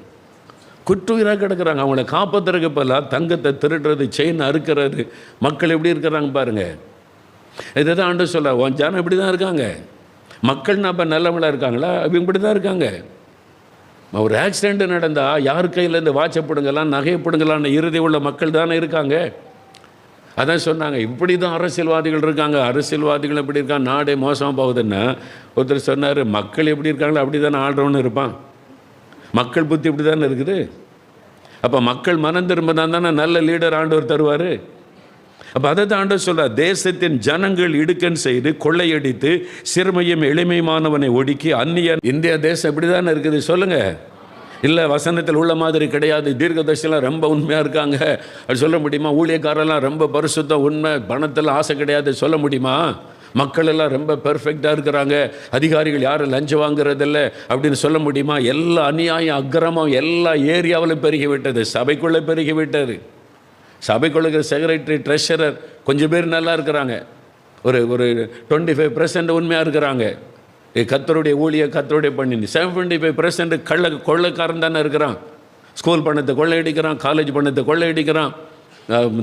S1: குற்றுயிராக கிடக்கிறாங்க. அவங்கள காப்பாற்றுறதுக்கு பதிலாக தங்கத்தை திருடுறது, செயின் அறுக்கிறது. மக்கள் எப்படி இருக்கிறாங்க பாருங்கள். இதை தான் ஆண்டு சொல்ல, உன் ஜனம் இப்படி தான் இருக்காங்க. மக்கள்னா அப்போ நல்லவங்களா இருக்காங்களா? அவங்க இப்படி தான் இருக்காங்க. ஒரு ஆக்சிடெண்ட்டு நடந்தால் யார் கையிலேருந்து வாட்சை பிடுங்கலாம், நகையை பிடுங்கலான்னு இறுதி உள்ள மக்கள் தானே இருக்காங்க. அதான் சொன்னாங்க, இப்படி தான் அரசியல்வாதிகள் இருக்காங்க. அரசியல்வாதிகள் எப்படி இருக்காங்க, நாடே மோசமாக போகுதுன்னா ஒருத்தர் சொன்னார், மக்கள் எப்படி இருக்காங்களோ அப்படி தானே ஆள்றவனு இருப்பான். மக்கள் புத்தி இப்படி தானே இருக்குது. அப்போ மக்கள் மனம் திரும்பினா தானே நல்ல லீடர் ஆண்டவர் தருவார். அப்போ அதை தான் ஆண்டவர் சொல்கிறார், தேசத்தின் ஜனங்கள் இடுக்கன் செய்து கொள்ளையடித்து சிறுமையும் எளிமையானவனை ஒடுக்கி அந்நிய. இந்தியா தேசம் இப்படி தானே இருக்குது சொல்லுங்கள். இல்லை வசனத்தில் உள்ள மாதிரி கிடையாது, தீர்க்கதரிசிலாம் ரொம்ப உண்மையாக இருக்காங்க அது சொல்ல முடியுமா? ஊழியக்காரெல்லாம் ரொம்ப பரிசுத்தம், உண்மை, பணத்தில் ஆசை கிடையாது சொல்ல முடியுமா? மக்கள் எல்லாம் ரொம்ப பெர்ஃபெக்டாக இருக்கிறாங்க, அதிகாரிகள் யாரும் லஞ்சம் வாங்குறதில்ல அப்படின்னு சொல்ல முடியுமா? எல்லா அநியாயம் அக்கிரமம் எல்லா ஏரியாவிலும் பெருகிவிட்டது, சபைக்குள்ளே பெருகிவிட்டது. சபைக்குள்ள செக்ரட்டரி ட்ரெஷரர் கொஞ்சம் பேர் நல்லா இருக்கிறாங்க, ஒரு 25% உண்மையாக இருக்கிறாங்க. கர்த்தருடைய ஊழிய கர்த்தருடைய பண்ணி 75% கொள்ளைக்காரன் தானே இருக்கிறான். ஸ்கூல் பணத்தை கொள்ளையடிக்கிறான், காலேஜ் பணத்தை கொள்ளையடிக்கிறான்,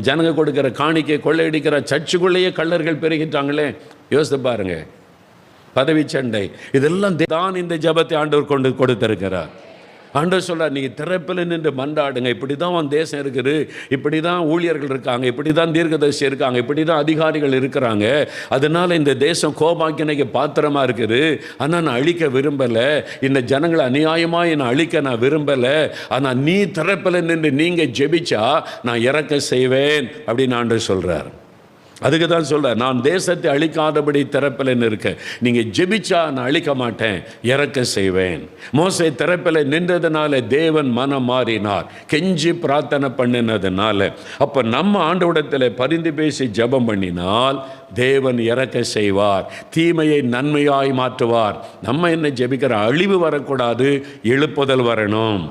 S1: ஜனங்க கொடுக்குற காணிக்கை கொள்ளையடிக்கிறான். சர்ச்சுக்குள்ளேயே கள்ளர்கள் பெருகிட்டாங்களே, யோசித்து பாருங்க. பதவி சண்டை இதெல்லாம் தான் இந்த ஜபத்தை ஆண்டவர் கொண்டு கொடுத்திருக்கிறார். ஆண்டவர் சொல்றார், நீங்கள் திறப்பில் நின்று மன்றாடுங்க. இப்படி தான் உன் தேசம் இருக்குது, இப்படி தான் ஊழியர்கள் இருக்காங்க, இப்படி தான் தீர்க்கதரிசி இருக்காங்க, இப்படி தான் அதிகாரிகள் இருக்கிறாங்க. அதனால் இந்த தேசம் கோபாக்கினைக்கு பாத்திரமாக இருக்குது. ஆனால் நான் அழிக்க விரும்பலை, இந்த ஜனங்களை அநியாயமாக என்னை அழிக்க நான் விரும்பலை. ஆனால் நீ திறப்பில் நின்று நீங்கள் ஜெபிச்சா நான் இறக்க செய்வேன் அப்படின்னு ஆண்டவர் சொல்கிறார். அதுக்கு தான் சொல்கிறார், நான் தேசத்தை அழிக்காதபடி திறப்பில் இருக்க, நீங்கள் ஜெபிச்சா நான் அழிக்க மாட்டேன், இறக்க செய்வேன். மோசே திறப்பில் நின்றதுனால தேவன் மனம் மாறினார், கெஞ்சி பிரார்த்தனை பண்ணினதுனால. அப்போ நம்ம ஆண்டவரிடத்தில் பரிந்து பேசி ஜெபம் பண்ணினால் தேவன் இறக்க செய்வார், தீமையை நன்மையாய் மாற்றுவார். நம்ம என்ன ஜெபிக்கிறோம்? அழிவு வரக்கூடாது, எழுப்புதல் வரணும்.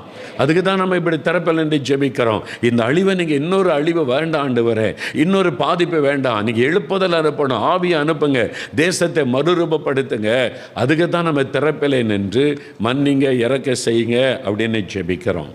S1: அதுக்கு தான் நம்ம இப்படி திறப்பில் நின்று ஜெபிக்கிறோம். இந்த அழிவை நீங்கள் இன்னொரு அழிவு வேண்டாம் ஆண்டவரே, இன்னொரு பாதிப்பு வேண்டாம், நீங்கள் எழுப்புதல் அனுப்பணும், ஆவியை அனுப்புங்க, தேசத்தை மறுரூபப்படுத்துங்க. அதுக்கு தான் நம்ம திறப்பில் நின்று மன்னிங்க, இறக்க செய்யுங்க அப்படின்னு ஜெபிக்கிறோம்.